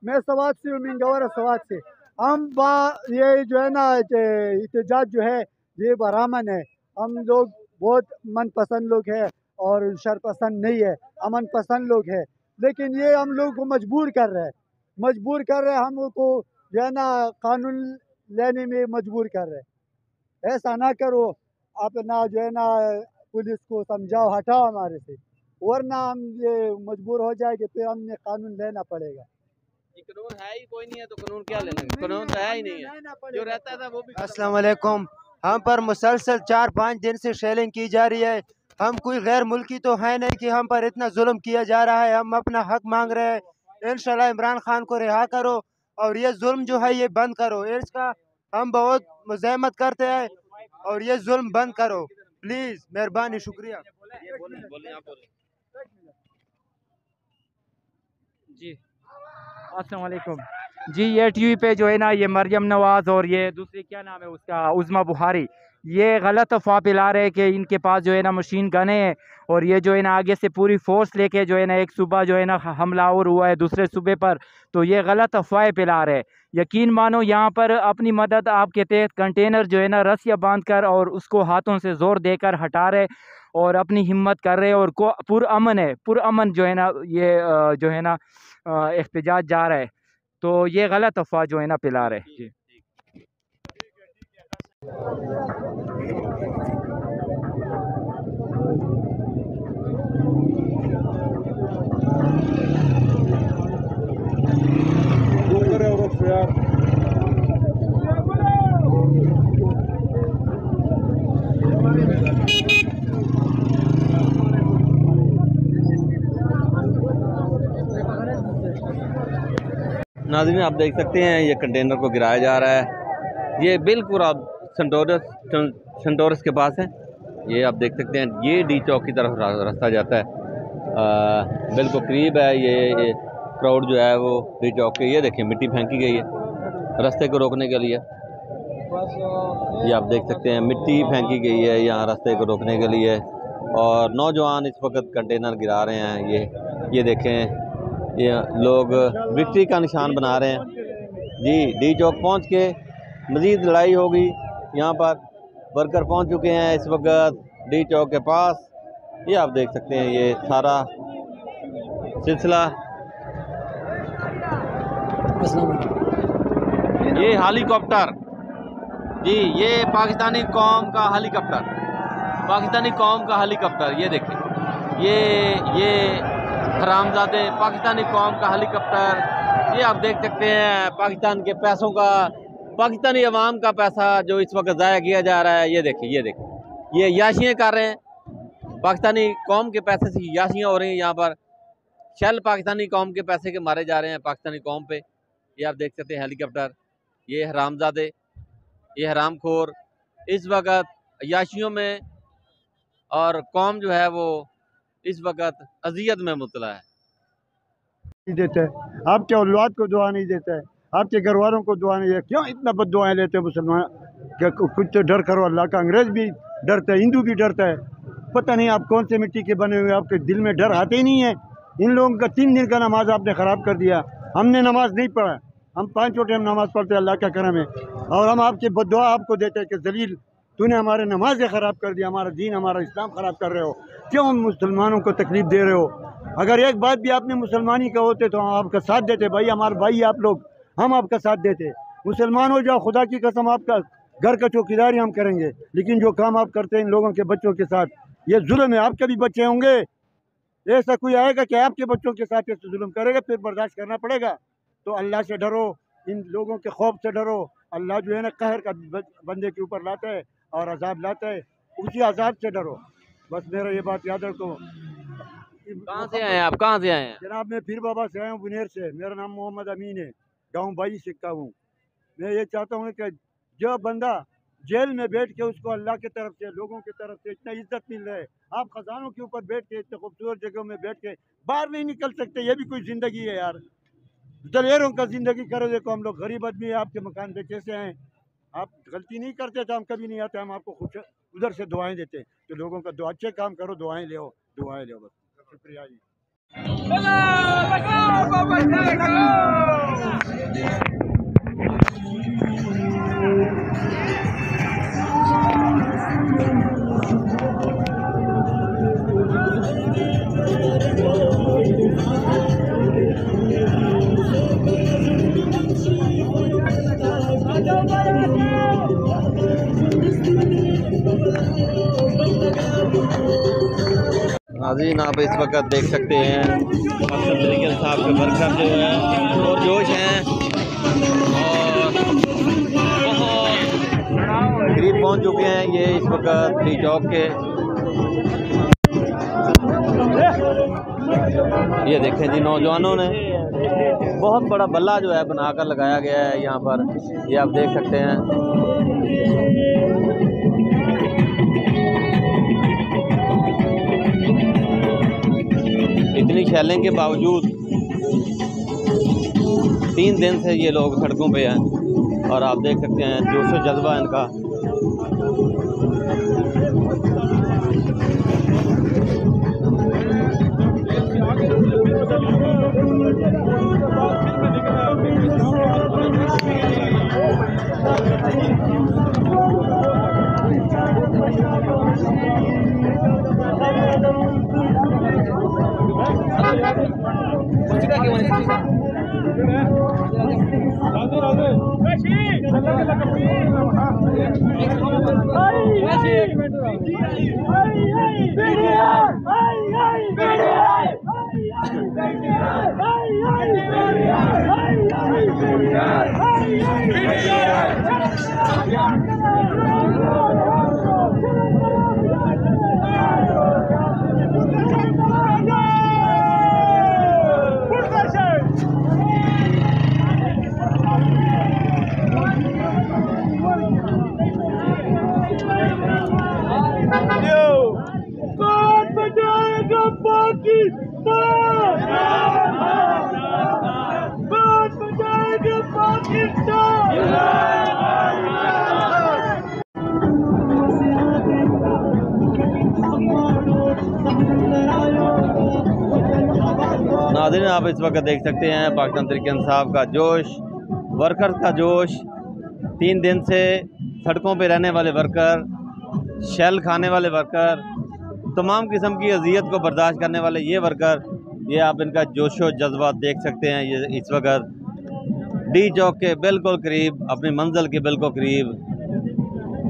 मैं सवात से हूँ, मिंगवारा सवात से। हम ये जो है ना एहतजाज जो है ये बरामन है। हम लोग बहुत मनपसंद लोग हैं और शरपसंद नहीं है, अमन पसंद लोग हैं। लेकिन ये हम लोग को मजबूर कर रहे हैं, हम लोग को जो है ना कानून लेने में मजबूर कर रहे हैं। ऐसा ना करो, अपना जो है ना पुलिस को समझाओ, हटाओ हमारे से, वरना हम ये मजबूर हो जाएंगे, फिर हमने कानून लेना पड़ेगा। कानून है ही कोई नहीं है तो कानून क्या लेना, कानून तो है ही नहीं है, जो रहता था वो भी। अस्सलाम वालेकुम। हम पर मुसलसल 4-5 दिन से शेलिंग की जा रही है। हम कोई गैर मुल्की तो है नहीं कि हम पर इतना जुल्म किया जा रहा है। हम अपना हक मांग रहे हैं। इंशाल्लाह इमरान खान को रिहा करो और ये जुल्म जो है ये बंद करो। इसका हम बहुत मुज़ाहमत करते हैं और ये जुल्म बंद करो प्लीज़, मेहरबानी, शुक्रिया। जी अस्सलाम वालेकुम जी। ये टीवी पे जो है ना ये मरियम नवाज़ और ये दूसरी क्या नाम है उसका, उज़मा बुहारी, ये गलत अफवाह फैला रहे कि इनके पास जो है ना मशीन गने हैं और ये जो है ना आगे से पूरी फोर्स लेके जो है ना एक सूबा जो है ना हमलावर हुआ है दूसरे सूबे पर, तो ये गलत अफवाहें फैला रहे। यकीन मानो यहाँ पर अपनी मदद आपके तहत कंटेनर जो है ना रस्सियाँ बांध कर और उसको हाथों से ज़ोर देकर हटा रहे और अपनी हिम्मत कर रहे और पुरअमन है, पुरअमन जो है ना ये जो है ना एहतजाज जा रहा है। तो ये गलत अफवाह जो है ना फैला रहे। जी नाज़रीन आप देख सकते हैं ये कंटेनर को गिराया जा रहा है। ये बिल्कुल आप सेंटोरस के पास है। ये आप देख सकते हैं ये डी चौक की तरफ रास्ता जाता है, बिल्कुल करीब है ये क्राउड जो है वो डी चौक के। ये देखिए मिट्टी फेंकी गई है रास्ते को रोकने के लिए। ये आप देख सकते हैं मिट्टी फेंकी गई है यहाँ रास्ते को रोकने के लिए, और नौजवान इस वक्त कंटेनर गिरा रहे हैं। ये देखें ये लोग विक्ट्री का निशान बना रहे हैं जी। डी चौक पहुँच के मज़ीद लड़ाई होगी। यहाँ पर वर्कर पहुँच चुके हैं इस वक्त डी चौक के पास। ये आप देख सकते हैं ये सारा सिलसिला। ये हेलीकॉप्टर जी, ये पाकिस्तानी कौम का हेलीकॉप्टर, पाकिस्तानी कौम का हेलीकॉप्टर। ये देखें ये हरामजादे पाकिस्तानी कौम का हेलीकॉप्टर। ये आप देख सकते हैं पाकिस्तान के पैसों का, पाकिस्तानी अवाम का पैसा जो इस वक्त ज़ाया किया जा रहा है। ये देखिए ये याशियाँ कर रहे हैं, पाकिस्तानी कौम के पैसे से याशियाँ हो रही हैं। यहाँ पर शेल पाकिस्तानी कौम के पैसे के मारे जा रहे हैं पाकिस्तानी कौम पे। ये आप देख सकते हैं हेलीकॉप्टर। ये हरामजादे, ये हरामखोर इस वक्त याशियों में, और कौम जो है वो इस वक्त अजियत में मुब्तला है। नहीं देता है, आपके औलाद को दुआ नहीं देता है, आपके घर वालों को दुआ नहीं देता। क्यों इतना बद दुआएं लेते हैं मुसलमान? क्या कुछ तो डर करो अल्लाह का। अंग्रेज़ भी डरता है, हिंदू भी डरता है। पता नहीं आप कौन से मिट्टी के बने हुए, आपके दिल में डर आते ही नहीं है। इन लोगों का 3 दिन का नमाज आपने ख़राब कर दिया। हमने नमाज नहीं पढ़ा, हम 5 टाइम नमाज पढ़ते अल्लाह का करम है, और हम आपके बद्दुआ आपको देते हैं कि जलील तूने हमारे नमाज़ें ख़राब कर दिया, हमारा दीन हमारा इस्लाम ख़राब कर रहे हो। क्यों मुसलमानों को तकलीफ़ दे रहे हो? अगर एक बात भी आपने मुसलमानी का होते तो हम आपका साथ देते। भाई हमारे भाई आप लोग, हम आपका साथ देते। मुसलमान हो जाओ, खुदा की कसम आपका घर का चौकीदारी हम करेंगे। लेकिन जो काम आप करते हैं इन लोगों के बच्चों के साथ, ये जुल्म है। आपके भी बच्चे होंगे, ऐसा कोई आएगा कि आपके बच्चों के साथ ऐसे जुल्म करेगा, फिर बर्दाश्त करना पड़ेगा। तो अल्लाह से डरो, इन लोगों के खौफ से डरो। अल्लाह जो है ना कहर का बंदे के ऊपर लाता है और अजाब लाता है, उसी अजाब से डरो। बस मेरा ये बात याद रखो। कहाँ से आए आप? कहाँ से आए हैं? जनाब मैं पीर बाबा से आया हूँ, बुनेर से। मेरा नाम मोहम्मद अमीन है, गाँव बाई सिक्का हूँ। मैं ये चाहता हूँ कि जो बंदा जेल में बैठ के उसको अल्लाह की तरफ से, लोगों की तरफ से इतना इज्जत मिल रहा है, आप खजानों के ऊपर बैठ के, इतने खूबसूरत जगहों में बैठ के बाहर नहीं निकल सकते, ये भी कोई ज़िंदगी है यार? दलेरों का ज़िंदगी करो। देखो हम लोग गरीब आदमी है, आपके मकान पे कैसे आए? आप गलती नहीं करते तो हम कभी नहीं आते, हम आपको खुद उधर से दुआएं देते हैं। तो लोगों का अच्छे काम करो, दुआएं ले बस। शुक्रिया जी। नाज़रीन आप इस वक्त देख सकते हैं तरीके साहब के वर्कर जो हैं वो जोश हैं और बहुत करीब पहुंच चुके हैं। ये इस वक्त डी चौक के, ये देखें जी नौजवानों ने बहुत बड़ा बल्ला जो है बनाकर लगाया गया है यहाँ पर। ये आप देख सकते हैं। इतनी शैलिंग के बावजूद 3 दिन से ये लोग सड़कों पे हैं, और आप देख सकते हैं जोश व जज्बा इनका। नाज़रीन, आप इस वक्त देख सकते हैं पाकिस्तान तहरीक इंसाफ का जोश, वर्कर्स का जोश। 3 दिन से सड़कों पे रहने वाले वर्कर, शेल खाने वाले वर्कर, तमाम किस्म की अजियत को बर्दाश्त करने वाले ये वर्कर, ये आप इनका जोशो जज्बा देख सकते हैं। ये इस वक्त डी चौक के बिल्कुल करीब, अपनी मंजिल के बिल्कुल करीब,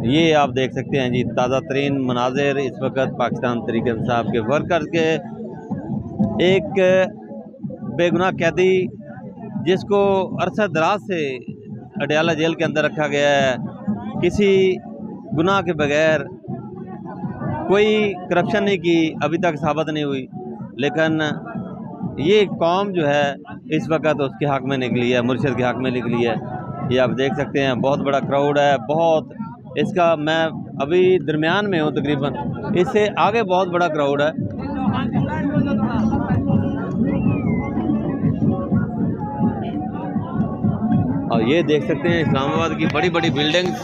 ये आप देख सकते हैं जी ताज़ा तरीन मनाजिर इस वक्त पाकिस्तान तहरीक इंसाफ के वर्कर्स के। एक बेगुनाह कैदी जिसको अरसा दराज से अडयाला जेल के अंदर रखा गया है, किसी गुनाह के बगैर, कोई करप्शन नहीं की, अभी तक साबित नहीं हुई, लेकिन ये कौम जो है इस वक्त उसके हक़ में निकली है, मुर्शिद के हक़ में निकली है। ये आप देख सकते हैं, बहुत बड़ा क्राउड है, बहुत इसका, मैं अभी दरमियान में हूँ तकरीबन, इससे आगे बहुत बड़ा क्राउड है। और ये देख सकते हैं इस्लामाबाद की बड़ी बड़ी बिल्डिंग्स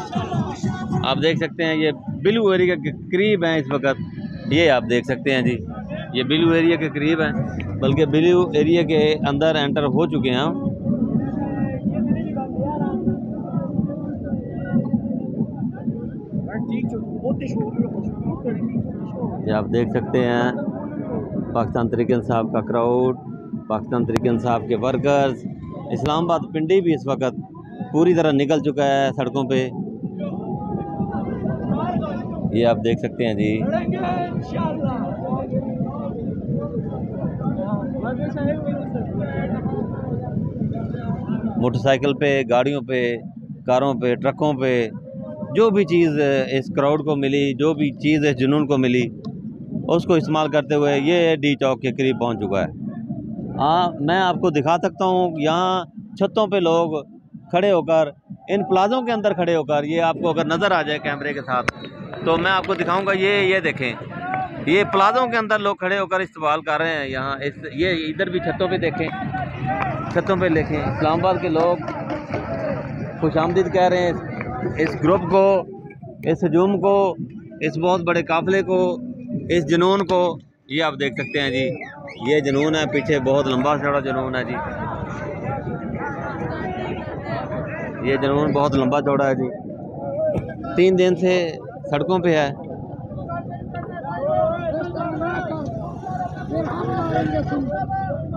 आप देख सकते हैं, ये ब्लू एरिया के करीब हैं इस वक्त। ये आप देख सकते हैं जी, ये ब्लू एरिया के करीब हैं, बल्कि ब्लू एरिया के अंदर एंटर हो चुके हैं हम। ये आप देख सकते हैं पाकिस्तान तहरीक इंसाफ का क्राउड, पाकिस्तान तहरीक इंसाफ के वर्कर्स। इस्लामाबाद पिंडी भी इस वक्त पूरी तरह निकल चुका है सड़कों पे। ये आप देख सकते हैं जी। मोटरसाइकिल पे, गाड़ियों पे, कारों पे, ट्रकों पे, जो भी चीज़ इस क्राउड को मिली, जो भी चीज़ इस जुनून को मिली, उसको इस्तेमाल करते हुए ये डी चौक के करीब पहुंच चुका है। हाँ, मैं आपको दिखा सकता हूँ, यहाँ छतों पे लोग खड़े होकर, इन प्लाज़ों के अंदर खड़े होकर, ये आपको अगर नज़र आ जाए कैमरे के साथ तो मैं आपको दिखाऊंगा। ये देखें, ये प्लाज़ों के अंदर लोग खड़े होकर इस्तेमाल कर रहे हैं। यहाँ ये इधर भी छतों पे देखें, छतों पे देखें, इस्लामाबाद के लोग खुशामदीद कह रहे हैं इस ग्रुप को, इस हजूम को, इस बहुत बड़े काफ़िले को, इस जुनून को। ये आप देख सकते हैं जी, ये जुनून है, पीछे बहुत लंबा चौड़ा जुनून है जी। ये जुनून बहुत लंबा चौड़ा है जी, 3 दिन से सड़कों पे है।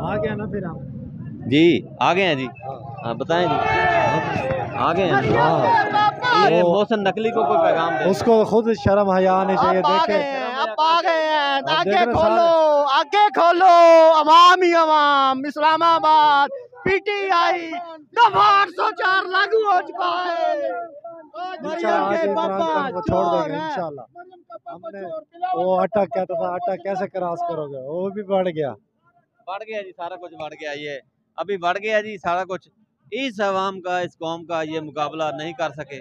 आ गया ना फिर हम जी, आ गए हैं जी। हाँ बताएं जी, आ गए हैं। ये मोहसिन नकली को कोई पैगाम दे, उसको खुद शर्म हया आनी चाहिए। देखे अब आ गए हैं, आगे खोलो, आगे खोलो, अवाम ही अवाम, इस्लामाबाद पीटीआई दफा 804 लागू हो चुका है। छोड़ देंगे इंशाल्लाह। हमने वो अटक कहता था, अटक कैसे क्रॉस करोगे, वो भी बढ़ गया जी, सारा कुछ बढ़ गया। ये अभी बढ़ गया जी सारा कुछ। इस अवाम का, इस कौम का ये मुकाबला नहीं कर सके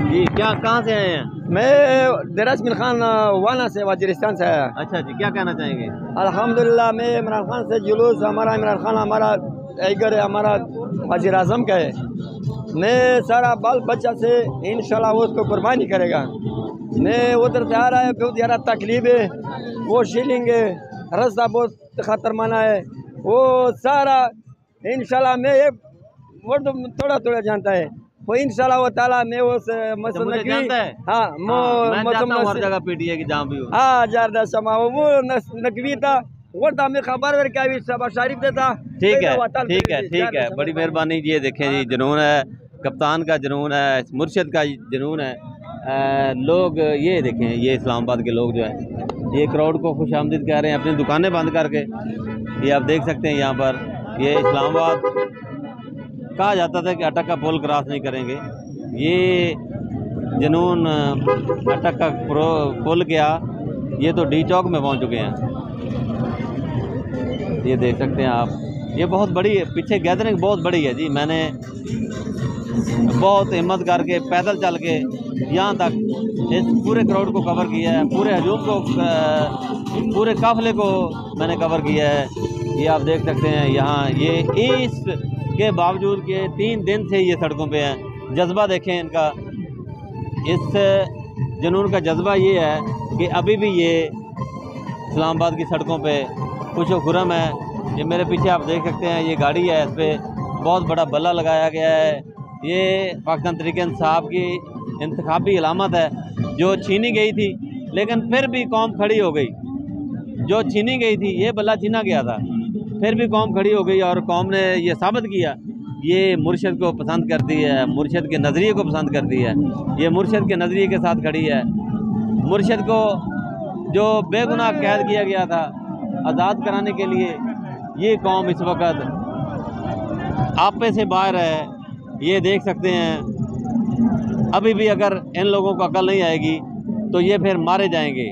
जी। क्या, कहाँ से आए हैं? मैं दराज मिल खान वाना से, वजीरिस्तान से आया। अच्छा जी, क्या कहना चाहेंगे? अल्हम्दुलिल्लाह, मैं इमरान खान से जुलूस, हमारा इमरान खान हमारा टाइगर है, हमारा वज़ीर आज़म का है। मैं सारा बाल बच्चा से इंशाल्लाह वो उसको कुर्बानी करेगा। मैं उधर से आ रहा है, बहुत ज़्यादा तकलीफ है, वो शीलिंग है, रास्ता बहुत खतरमाना है, वो सारा इंशाल्लाह मैं वो थोड़ा थोड़ा जानता है वो इंशाल्लाह वो ताला में वो मुझे जानता है। हाँ, मैं जानता हूँ हर जगह पीटीए की जहाँ भी हो। हाँ, ज़्यादा समा वो नकवी था, वो था मैं खबर क्या भी सब शरीफ देता। ठीक है, ठीक है, ठीक है, बड़ी मेहरबानी। ये देखें जी, जुनून है, कप्तान का जुनून है, मुर्शिद का जुनून है। लोग ये देखें, ये इस्लामाबाद के लोग जो हैं, ये क्राउड को खुशामदीद कह रहे हैं अपनी दुकानें बंद करके। ये आप देख सकते हैं यहाँ पर, ये इस्लामाबाद कहा जाता था कि अटक का पुल क्रॉस नहीं करेंगे। ये जुनून अटक का पुल गया, ये तो डी चौक में पहुँच चुके हैं। ये देख सकते हैं आप, ये बहुत बड़ी है, पीछे गैदरिंग बहुत बड़ी है जी। मैंने बहुत हिम्मत करके पैदल चल के यहाँ तक इस पूरे क्राउड को कवर किया है, पूरे हजूम को, पूरे काफिले को मैंने कवर किया है। ये आप देख सकते हैं यहाँ, ये इस के बावजूद कि 3 दिन से ये सड़कों पे हैं। जज्बा देखें इनका, इस जुनून का जज्बा ये है कि अभी भी ये इस्लामाबाद की सड़कों पे खुश व खुरम है। ये मेरे पीछे आप देख सकते हैं, ये गाड़ी है, इस पर बहुत बड़ा बल्ला लगाया गया है। ये पाकिस्तान तहरीक इंसाफ की इंतखाबी अलामत है जो छीनी गई थी, लेकिन फिर भी कौम खड़ी हो गई। जो छीनी गई थी, ये बल्ला छीना गया था, फिर भी कौम खड़ी हो गई और कौम ने ये साबित किया, ये मुर्शद को पसंद करती है, मुर्शद के नज़रिए को पसंद करती है, ये मुर्शद के नज़रिए के साथ खड़ी है। मुर्शद को जो बेगुनाह कैद किया गया था, आज़ाद कराने के लिए ये कौम इस वक्त आपे से बाहर है। ये देख सकते हैं, अभी भी अगर इन लोगों को अकल नहीं आएगी तो ये फिर मारे जाएंगे।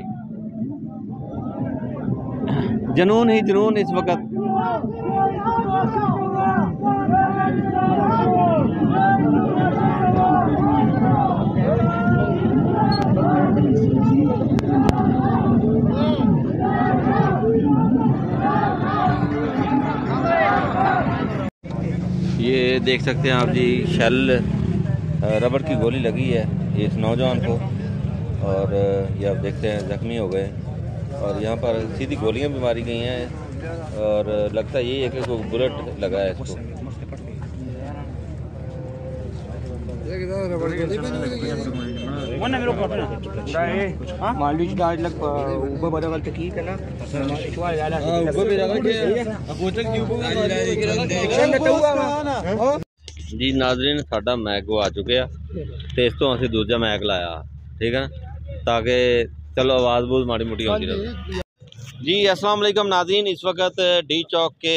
जुनून ही जुनून इस वक्त। ये देख सकते हैं आप जी, शेल रबड़ की गोली लगी है इस नौजवान को, और ये आप देखते हैं ज़ख्मी हो गए, और यहाँ पर सीधी गोलियां भी मारी गई हैं, और लगता यही है कि कोई बुलेट लगा है इसको। जी नाज़रीन, साडा मैक वो आ चुके हैं तो इस तो असीं दूजा मैक लाया, ठीक है ना, ताकि चलो आवाज़ बहुत माड़ी मोटी होती रहे। जी अस्सलाम वालेकुम नाज़रीन, इस वक्त डी चौक के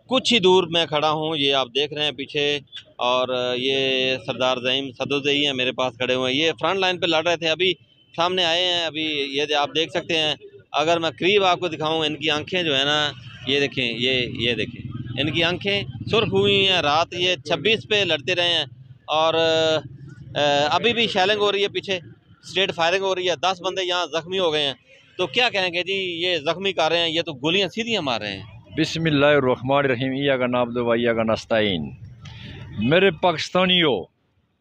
कुछ ही दूर मैं खड़ा हूँ, ये आप देख रहे हैं पीछे, और ये सरदार ज़हीम सदुद्दई हैं मेरे पास खड़े हुए हैं। ये फ्रंट लाइन पे लड़ रहे थे, अभी सामने आए हैं। अभी ये आप देख सकते हैं, अगर मैं करीब आपको दिखाऊँ, इनकी आंखें जो है ना, ये देखें, ये देखें, इनकी आंखें सुर्ख हुई हैं। रात ये 26 पे लड़ते रहे हैं, और अभी भी शेलिंग हो रही है, पीछे स्ट्रेट फायरिंग हो रही है। 10 बंदे यहाँ ज़ख्मी हो गए हैं। तो क्या कहेंगे जी, ये ज़ख्मी कर रहे हैं, ये तो गोलियाँ सीधी मार रहे हैं। बिस्मिल्लाहिर्रहमानिर्रहीम, इय्याका नअब्दु व इय्याका नस्तईन। मेरे पाकिस्तानियों,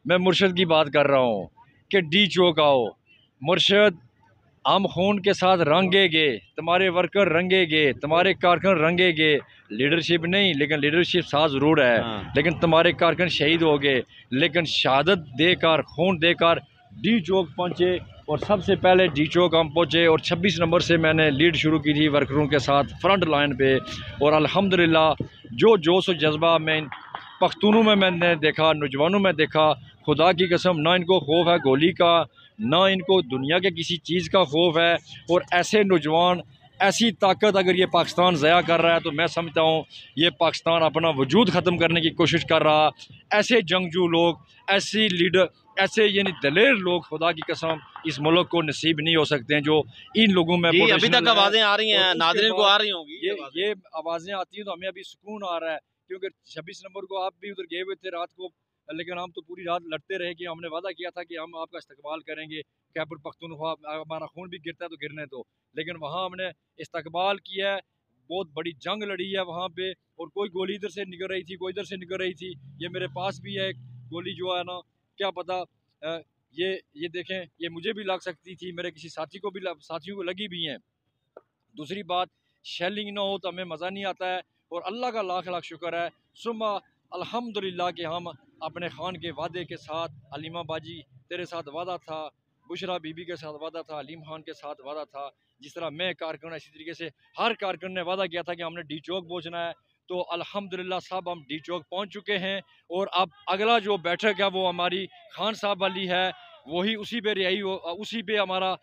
मैं मुर्शद की बात कर रहा हूँ कि डी चौक आओ। मुर्शद हम खून के साथ रंगेंगे, तुम्हारे वर्कर रंगेंगे, तुम्हारे कारकुन रंगेंगे। लीडरशिप नहीं, लेकिन लीडरशिप साथ ज़रूर है, लेकिन तुम्हारे कारकुन शहीद हो गए, लेकिन शहादत देकर, खून देकर डी चौक पहुँचे। और सबसे पहले डी चौक हम पहुँचे, और 26 नंबर से मैंने लीड शुरू की थी वर्करों के साथ फ्रंट लाइन पे। और अल्हम्दुलिल्लाह जो जोश और जज्बा में पख्तूनों में मैंने देखा, नौजवानों में देखा, खुदा की कसम, ना इनको खौफ है गोली का, ना इनको दुनिया के किसी चीज़ का खौफ है। और ऐसे नौजवान, ऐसी ताकत अगर ये पाकिस्तान ज़या कर रहा है, तो मैं समझता हूँ ये पाकिस्तान अपना वजूद ख़त्म करने की कोशिश कर रहा। ऐसे जंगजू लोग, ऐसी लीडर, ऐसे यानी दलेर लोग खुदा की कसम इस मुल्क को नसीब नहीं हो सकते हैं, जो इन लोगों में अभी तक आवाज़ें आ रही हैं, नाज़रीन को आ रही होंगी ये आवाज़ें आती हैं, तो हमें अभी सुकून आ रहा है। क्योंकि 26 नंबर को आप भी उधर गए हुए थे रात को, लेकिन हम तो पूरी रात लड़ते रहे कि हमने वादा किया था कि हम आपका इस्तकबाल करेंगे। खैबर पख्तूनख्वा, हमारा खून भी गिरता है तो गिरने दो, लेकिन वहाँ हमने इस्तकबाल किया है, बहुत बड़ी जंग लड़ी है वहाँ पे। और कोई गोली इधर से निकल रही थी, कोई इधर से निकल रही थी। ये मेरे पास भी है गोली, जो है ना, क्या पता ये देखें, ये मुझे भी लग सकती थी, मेरे किसी साथी को भी, साथियों को लगी भी हैं। दूसरी बात, शेलिंग ना हो तो हमें मज़ा नहीं आता है। और अल्लाह का लाख लाख शुक्र है, सुम्मा अल्हम्दुलिल्लाह कि हम अपने खान के वादे के साथ, अलीमा बाजी तेरे साथ वादा था, बुशरा बीबी के साथ वादा था, अलीम खान के साथ वादा था, जिस तरह मैं कारकुन, इसी तरीके से हर कारकुन ने वादा किया था कि हमने डी चौक पहुँचना है। तो अल्हम्दुलिल्लाह साहब हम डी चौक पहुँच चुके हैं। और अब अगला जो बैठक है वो हमारी खान साहब वाली है, वही उसी पे रिहाई हो, उसी पे हमारा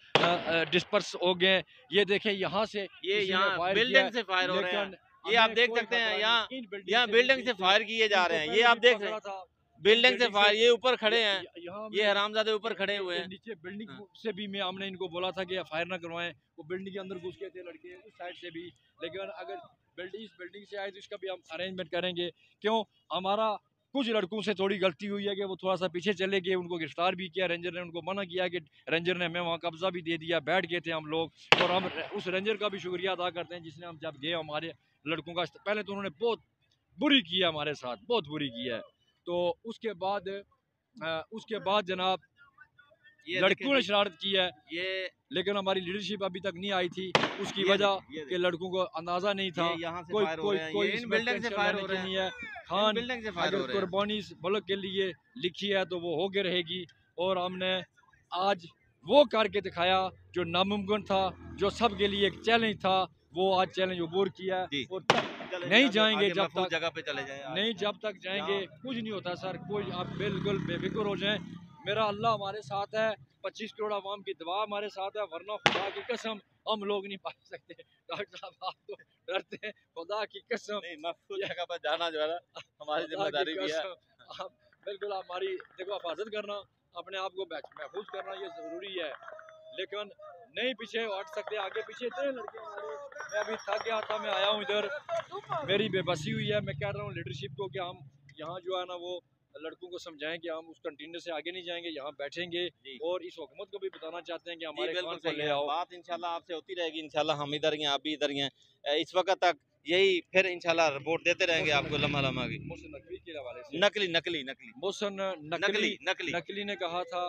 डिस्पर्स हो गए। ये देखें, यहाँ से ये यहाँ बिल्डिंग से फायर हो रहे हैं, ये आप देख सकते हैं, यहाँ बिल्डिंग से फायर किए जा रहे हैं। ये आप देख रहे हैं, बिल्डिंग से फायर, ये ऊपर खड़े हैं, ये हरामजादे ऊपर खड़े हुए हैं। नीचे बिल्डिंग से भी हमने इनको बोला था कि फायर ना करवाएं, वो बिल्डिंग के अंदर घुस गए थे लड़के, उस साइड से भी। लेकिन अगर बिल्डिंग से आए तो इसका भी हम अरेंजमेंट करेंगे। क्यों, हमारा कुछ लड़कों से थोड़ी गलती हुई है कि वो थोड़ा सा पीछे चले गए, उनको गिरफ्तार भी किया रेंजर ने, उनको मना किया कि रेंजर ने हमें वहाँ कब्जा भी दे दिया, बैठ गए थे हम लोग। और हम उस रेंजर का भी शुक्रिया अदा करते हैं जिसने हम जब गए हमारे लड़कों का, पहले तो उन्होंने बहुत बुरी की है हमारे साथ, बहुत बुरी की है। तो उसके बाद जनाब लड़कों ने शरारत की है ये, लेकिन हमारी लीडरशिप अभी तक नहीं आई थी। उसकी वजह कि लड़कों को अंदाजा नहीं था, कोई नहीं है। खान अगर कुर्बानी इस मुल्क के लिए लिखी है तो वो होके रहेगी, और हमने आज वो करके दिखाया जो नामुमकिन था, जो सब के लिए एक चैलेंज था, वो आज चैलेंज अबूर किया। और नहीं जाएंगे जब तक जगह पे चले जाएं, नहीं जब तक जाएंगे कुछ नहीं होता सर, कोई आप बिल्कुल बेफिक्र हो जाएं। मेरा अल्लाह हमारे साथ है, 25 करोड़ आवाम की दुआ हमारे साथ है, वरना खुदा की कसम हम लोग नहीं पा सकते। डॉक्टर साहब आप तो डरते हैं, खुदा की कसम नहीं महफूज जगह पर जाना जो है ना हमारी जिम्मेदारी भी है। आप बिल्कुल हमारी देखो हिफाजत करना, अपने आप को महफूज करना ये ज़रूरी है, लेकिन नहीं पीछे हट सकते, आगे पीछे इतने लड़के हमारे। मैं अभी थक गया था, मैं आया हूँ इधर, मेरी बेबसी हुई है। मैं कह रहा हूँ लीडरशिप को कि हम यहाँ जो है ना वो लड़कों को समझाएं कि हम उस कंटेनर से आगे नहीं जाएंगे, यहाँ बैठेंगे, और इस हुकूमत को भी बताना चाहते हैं कि हमारे खान को ले आओ। बात इंशाल्लाह आपसे होती रहेगी, इंशाल्लाह हम इधर हैं, आप भी इधर हैं। इस वक्त तक यही फिर इंशाल्लाह रिपोर्ट देते रहेंगे आपको लम्हा लम्हा की। मोहसिन नकवी के हवाले से मोहसिन नकली ने कहा था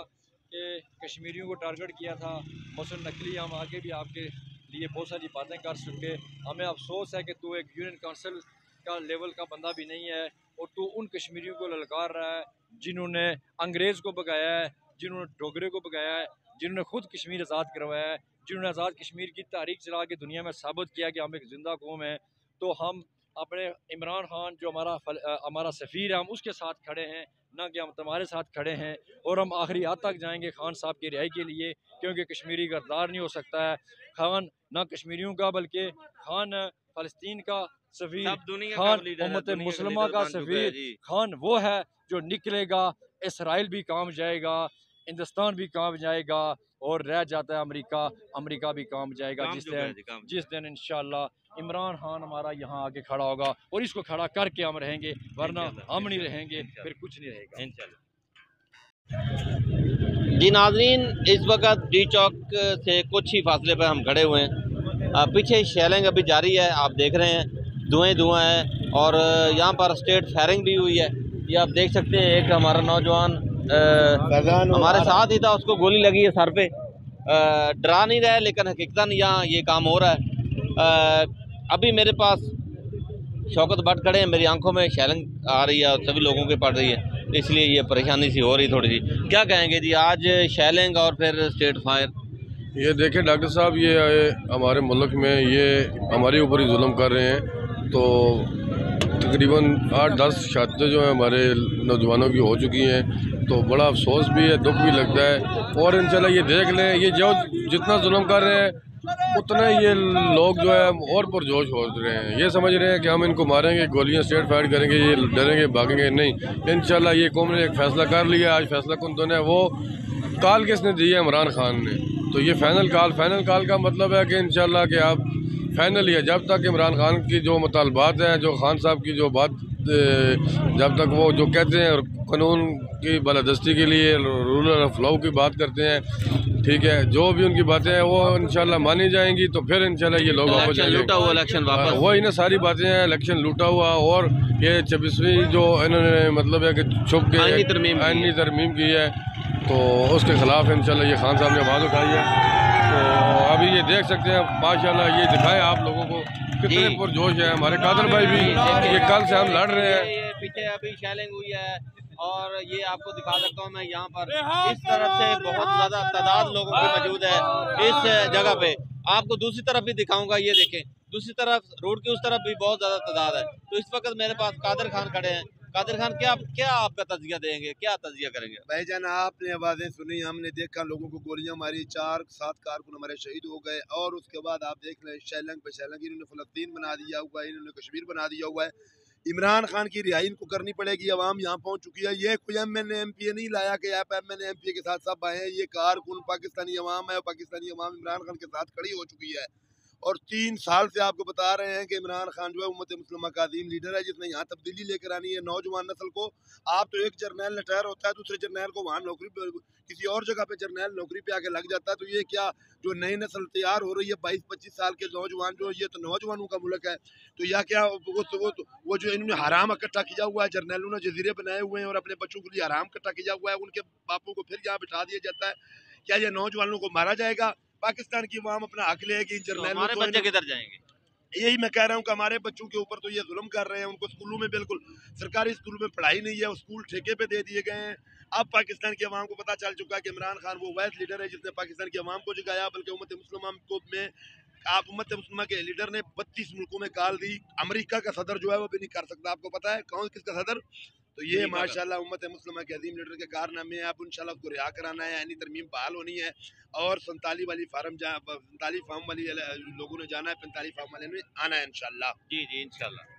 कि कश्मीरियों को टारगेट किया था। मोहसिन नकली, हम आगे भी आपके लिए बहुत सारी बातें कर सके। हमें अफसोस है कि तू एक यूनियन काउंसिल का लेवल का बंदा भी नहीं है, और तू उन कश्मीरियों को ललकार रहा है जिन्होंने अंग्रेज़ को भगाया है, जिन्होंने डोगरे को भगाया है, जिन्होंने खुद कश्मीर आज़ाद करवाया है, जिन्होंने आज़ाद कश्मीर की तारीख चला के दुनिया में साबित किया कि हम एक ज़िंदा कौम है। तो हम अपने इमरान खान जो हमारा सफ़ीर है, हम उसके साथ खड़े हैं, ना कि हम तुम्हारे साथ खड़े हैं। और हम आखिरी हद तक जाएंगे खान साहब की रिहाई के लिए, क्योंकि कश्मीरी गद्दार नहीं हो सकता है। खान ना कश्मीरियों का बल्कि खान फ़लस्तीन का सफ़ीर, खान उम्मत मुसलमा का सफ़ीर, खान वो है जो निकलेगा, इसराइल भी काम जाएगा, हिंदुस्तान भी काम जाएगा, और रह जाता है अमेरिका भी काम जाएगा। जिस दिन इंशाल्लाह इमरान खान हमारा यहाँ आके खड़ा होगा, और इसको खड़ा करके हम रहेंगे, वरना हम नहीं रहेंगे फिर कुछ नहीं रहेगा इंशाल्लाह। जी नाज़रीन, इस वक्त डी चौक से कुछ ही फासले पर हम खड़े हुए हैं। पीछे शेलिंग अभी जारी है, आप देख रहे हैं, धुआं है, और यहाँ पर स्टेट फायरिंग भी हुई है। ये आप देख सकते हैं, एक हमारा नौजवान हमारे साथ ही था, उसको गोली लगी है सर पे। डरा नहीं रहा है, लेकिन हकीकतन यहाँ ये काम हो रहा है। अभी मेरे पास शौकत भट्ट खड़े हैं, मेरी आंखों में शेलिंग आ रही है और सभी लोगों के पड़ रही है, इसलिए ये परेशानी सी हो रही थोड़ी सी। क्या कहेंगे जी, आज शेलिंग और फिर स्टेट फायर? ये देखें डॉक्टर साहब, ये हमारे मुल्क में ये हमारे ऊपर ही जुल्म कर रहे हैं। तो तकरीबन 8-10 शहादतें जो हैं हमारे नौजवानों की हो चुकी हैं, तो बड़ा अफसोस भी है, दुख भी लगता है। और इंशाल्लाह ये देख लें, ये जो जितना जुल्म कर रहे हैं उतना ये लोग जो है और पुरजोश हो रहे हैं। ये समझ रहे हैं कि हम इनको मारेंगे, गोलियां स्ट्रेट फायर करेंगे, ये डरेंगे भागेंगे। नहीं, इंशाल्लाह ये कौम ने एक फ़ैसला कर लिया। आज फैसला कौन तो है, वो काल किसने दी है? इमरान खान ने। तो ये फाइनल काल का मतलब है कि इंशाल्लाह कि आप फाइनल ही है। जब तक इमरान खान की जो मुतालबात हैं, जो खान साहब की जो बात, जब तक वो जो कहते हैं कानून की बालादस्ती के लिए, रूल ऑफ लॉ की बात करते हैं, ठीक है, जो भी उनकी बातें हैं वो इंशाल्लाह मानी जाएंगी, तो फिर इंशाल्लाह ये लोग वापस जाएंगे। लूटा हुआ इलेक्शन वापस, वही ना सारी बातें हैं, इलेक्शन लूटा हुआ। और ये 26वीं जो इन्होंने मतलब है कि छुप के आईनी तरमीम की है, तो उसके खिलाफ इंशाल्लाह ये खान साहब ने आवाज़ उठाई है। तो अभी ये देख सकते हैं, माशाल्लाह ये दिखाए आप लोगों को कितने पुरजोश है। हमारे कादर भाई भी, ये कल से हम लड़ रहे हैं। पीछे अभी शेलिंग हुई है, और ये आपको दिखा सकता हूँ मैं, यहाँ पर इस तरफ से बहुत ज़्यादा तादाद लोगों की मौजूद है इस जगह पे। आपको दूसरी तरफ भी दिखाऊंगा, ये देखें, दूसरी तरफ रोड की उस तरफ भी बहुत ज़्यादा तादाद है। तो इस वक्त मेरे पास कादर खान खड़े हैं। कादर खान, क्या आपका तजिया देंगे, क्या तजिया करेंगे? भाईजान, आपने आवाज़ें सुनी, हमने देखा लोगों को गोलियां मारी, 4-7 कारकुन हमारे शहीद हो गए। और उसके बाद आप देख लें शेलिंग पे शेलिंग, इन्होंने फ़लस्तीन बना दिया हुआ है, इन्होंने कश्मीर बना दिया हुआ है। इमरान खान की रिहाई इनको करनी पड़ेगी। अवाम यहाँ पहुँच चुकी है। ये कोई MNA MPA नहीं लाया कि आप MNA MPA के साथ सब आए हैं। ये कारकुन पाकिस्तानी अवाम है, पाकिस्तानी अवाम इमरान खान के साथ खड़ी हो चुकी है। और 3 साल से आपको बता रहे हैं कि इमरान खान जो है उम्मत मुस्लिमा का अजीम लीडर है, जिसने यहाँ तब्दीली लेकर आनी है नौजवान नस्ल को। आप तो एक जर्नैल रिटायर होता है, दूसरे जर्नैल को वहाँ नौकरी पे, किसी और जगह पे जर्नैल नौकरी पे आके लग जाता है। तो ये क्या जो नई नस्ल तैयार हो रही है 22-25 साल के नौजवान, जो ये तो नौजवानों का मुल्क है, तो या क्या वो जो इन्होंने हराम इकट्ठा किया हुआ है, जर्नैलों ने जजीरे बनाए हुए हैं और अपने बच्चों के लिए हराम इकट्ठा किया हुआ है, उनके बापों को फिर यहाँ बिठा दिया जाता है। क्या ये नौजवानों को मारा जाएगा? पाकिस्तान की अवाम अपना हक लेगी। जर्नैल हमारे बच्चे किधर जाएंगे? यही मैं कह रहा हूँ कि हमारे बच्चों के ऊपर तो ये जुल्म कर रहे हैं। उनको स्कूलों में, बिल्कुल सरकारी स्कूलों में पढ़ाई नहीं है, स्कूल ठेके पे दे दिए गए हैं। अब पाकिस्तान की अवाम को पता चल चुका है कि इमरान खान वो वैस लीडर है जिसने पाकिस्तान की अवाम को जगाया, बल्कि उम्मत मुस्लिमा को में आप उम्मत मुस्लिमा के लीडर ने 32 मुल्कों में काल दी। अमेरिका का सदर जो है वो भी नहीं कर सकता। आपको पता है कौन किसका सदर? तो ये माशाल्लाह उम्मत मुस्लिमा के अजीम लीडर के कारनामे हैं। अब इंशाल्लाह उसको रिहा कराना है, यानी तरमीम बहाल होनी है और 47 वाली फार्म वाली लोगों ने जाना है, 45 फार्म वाले ने आना है इंशाल्लाह। जी इंशाल्लाह।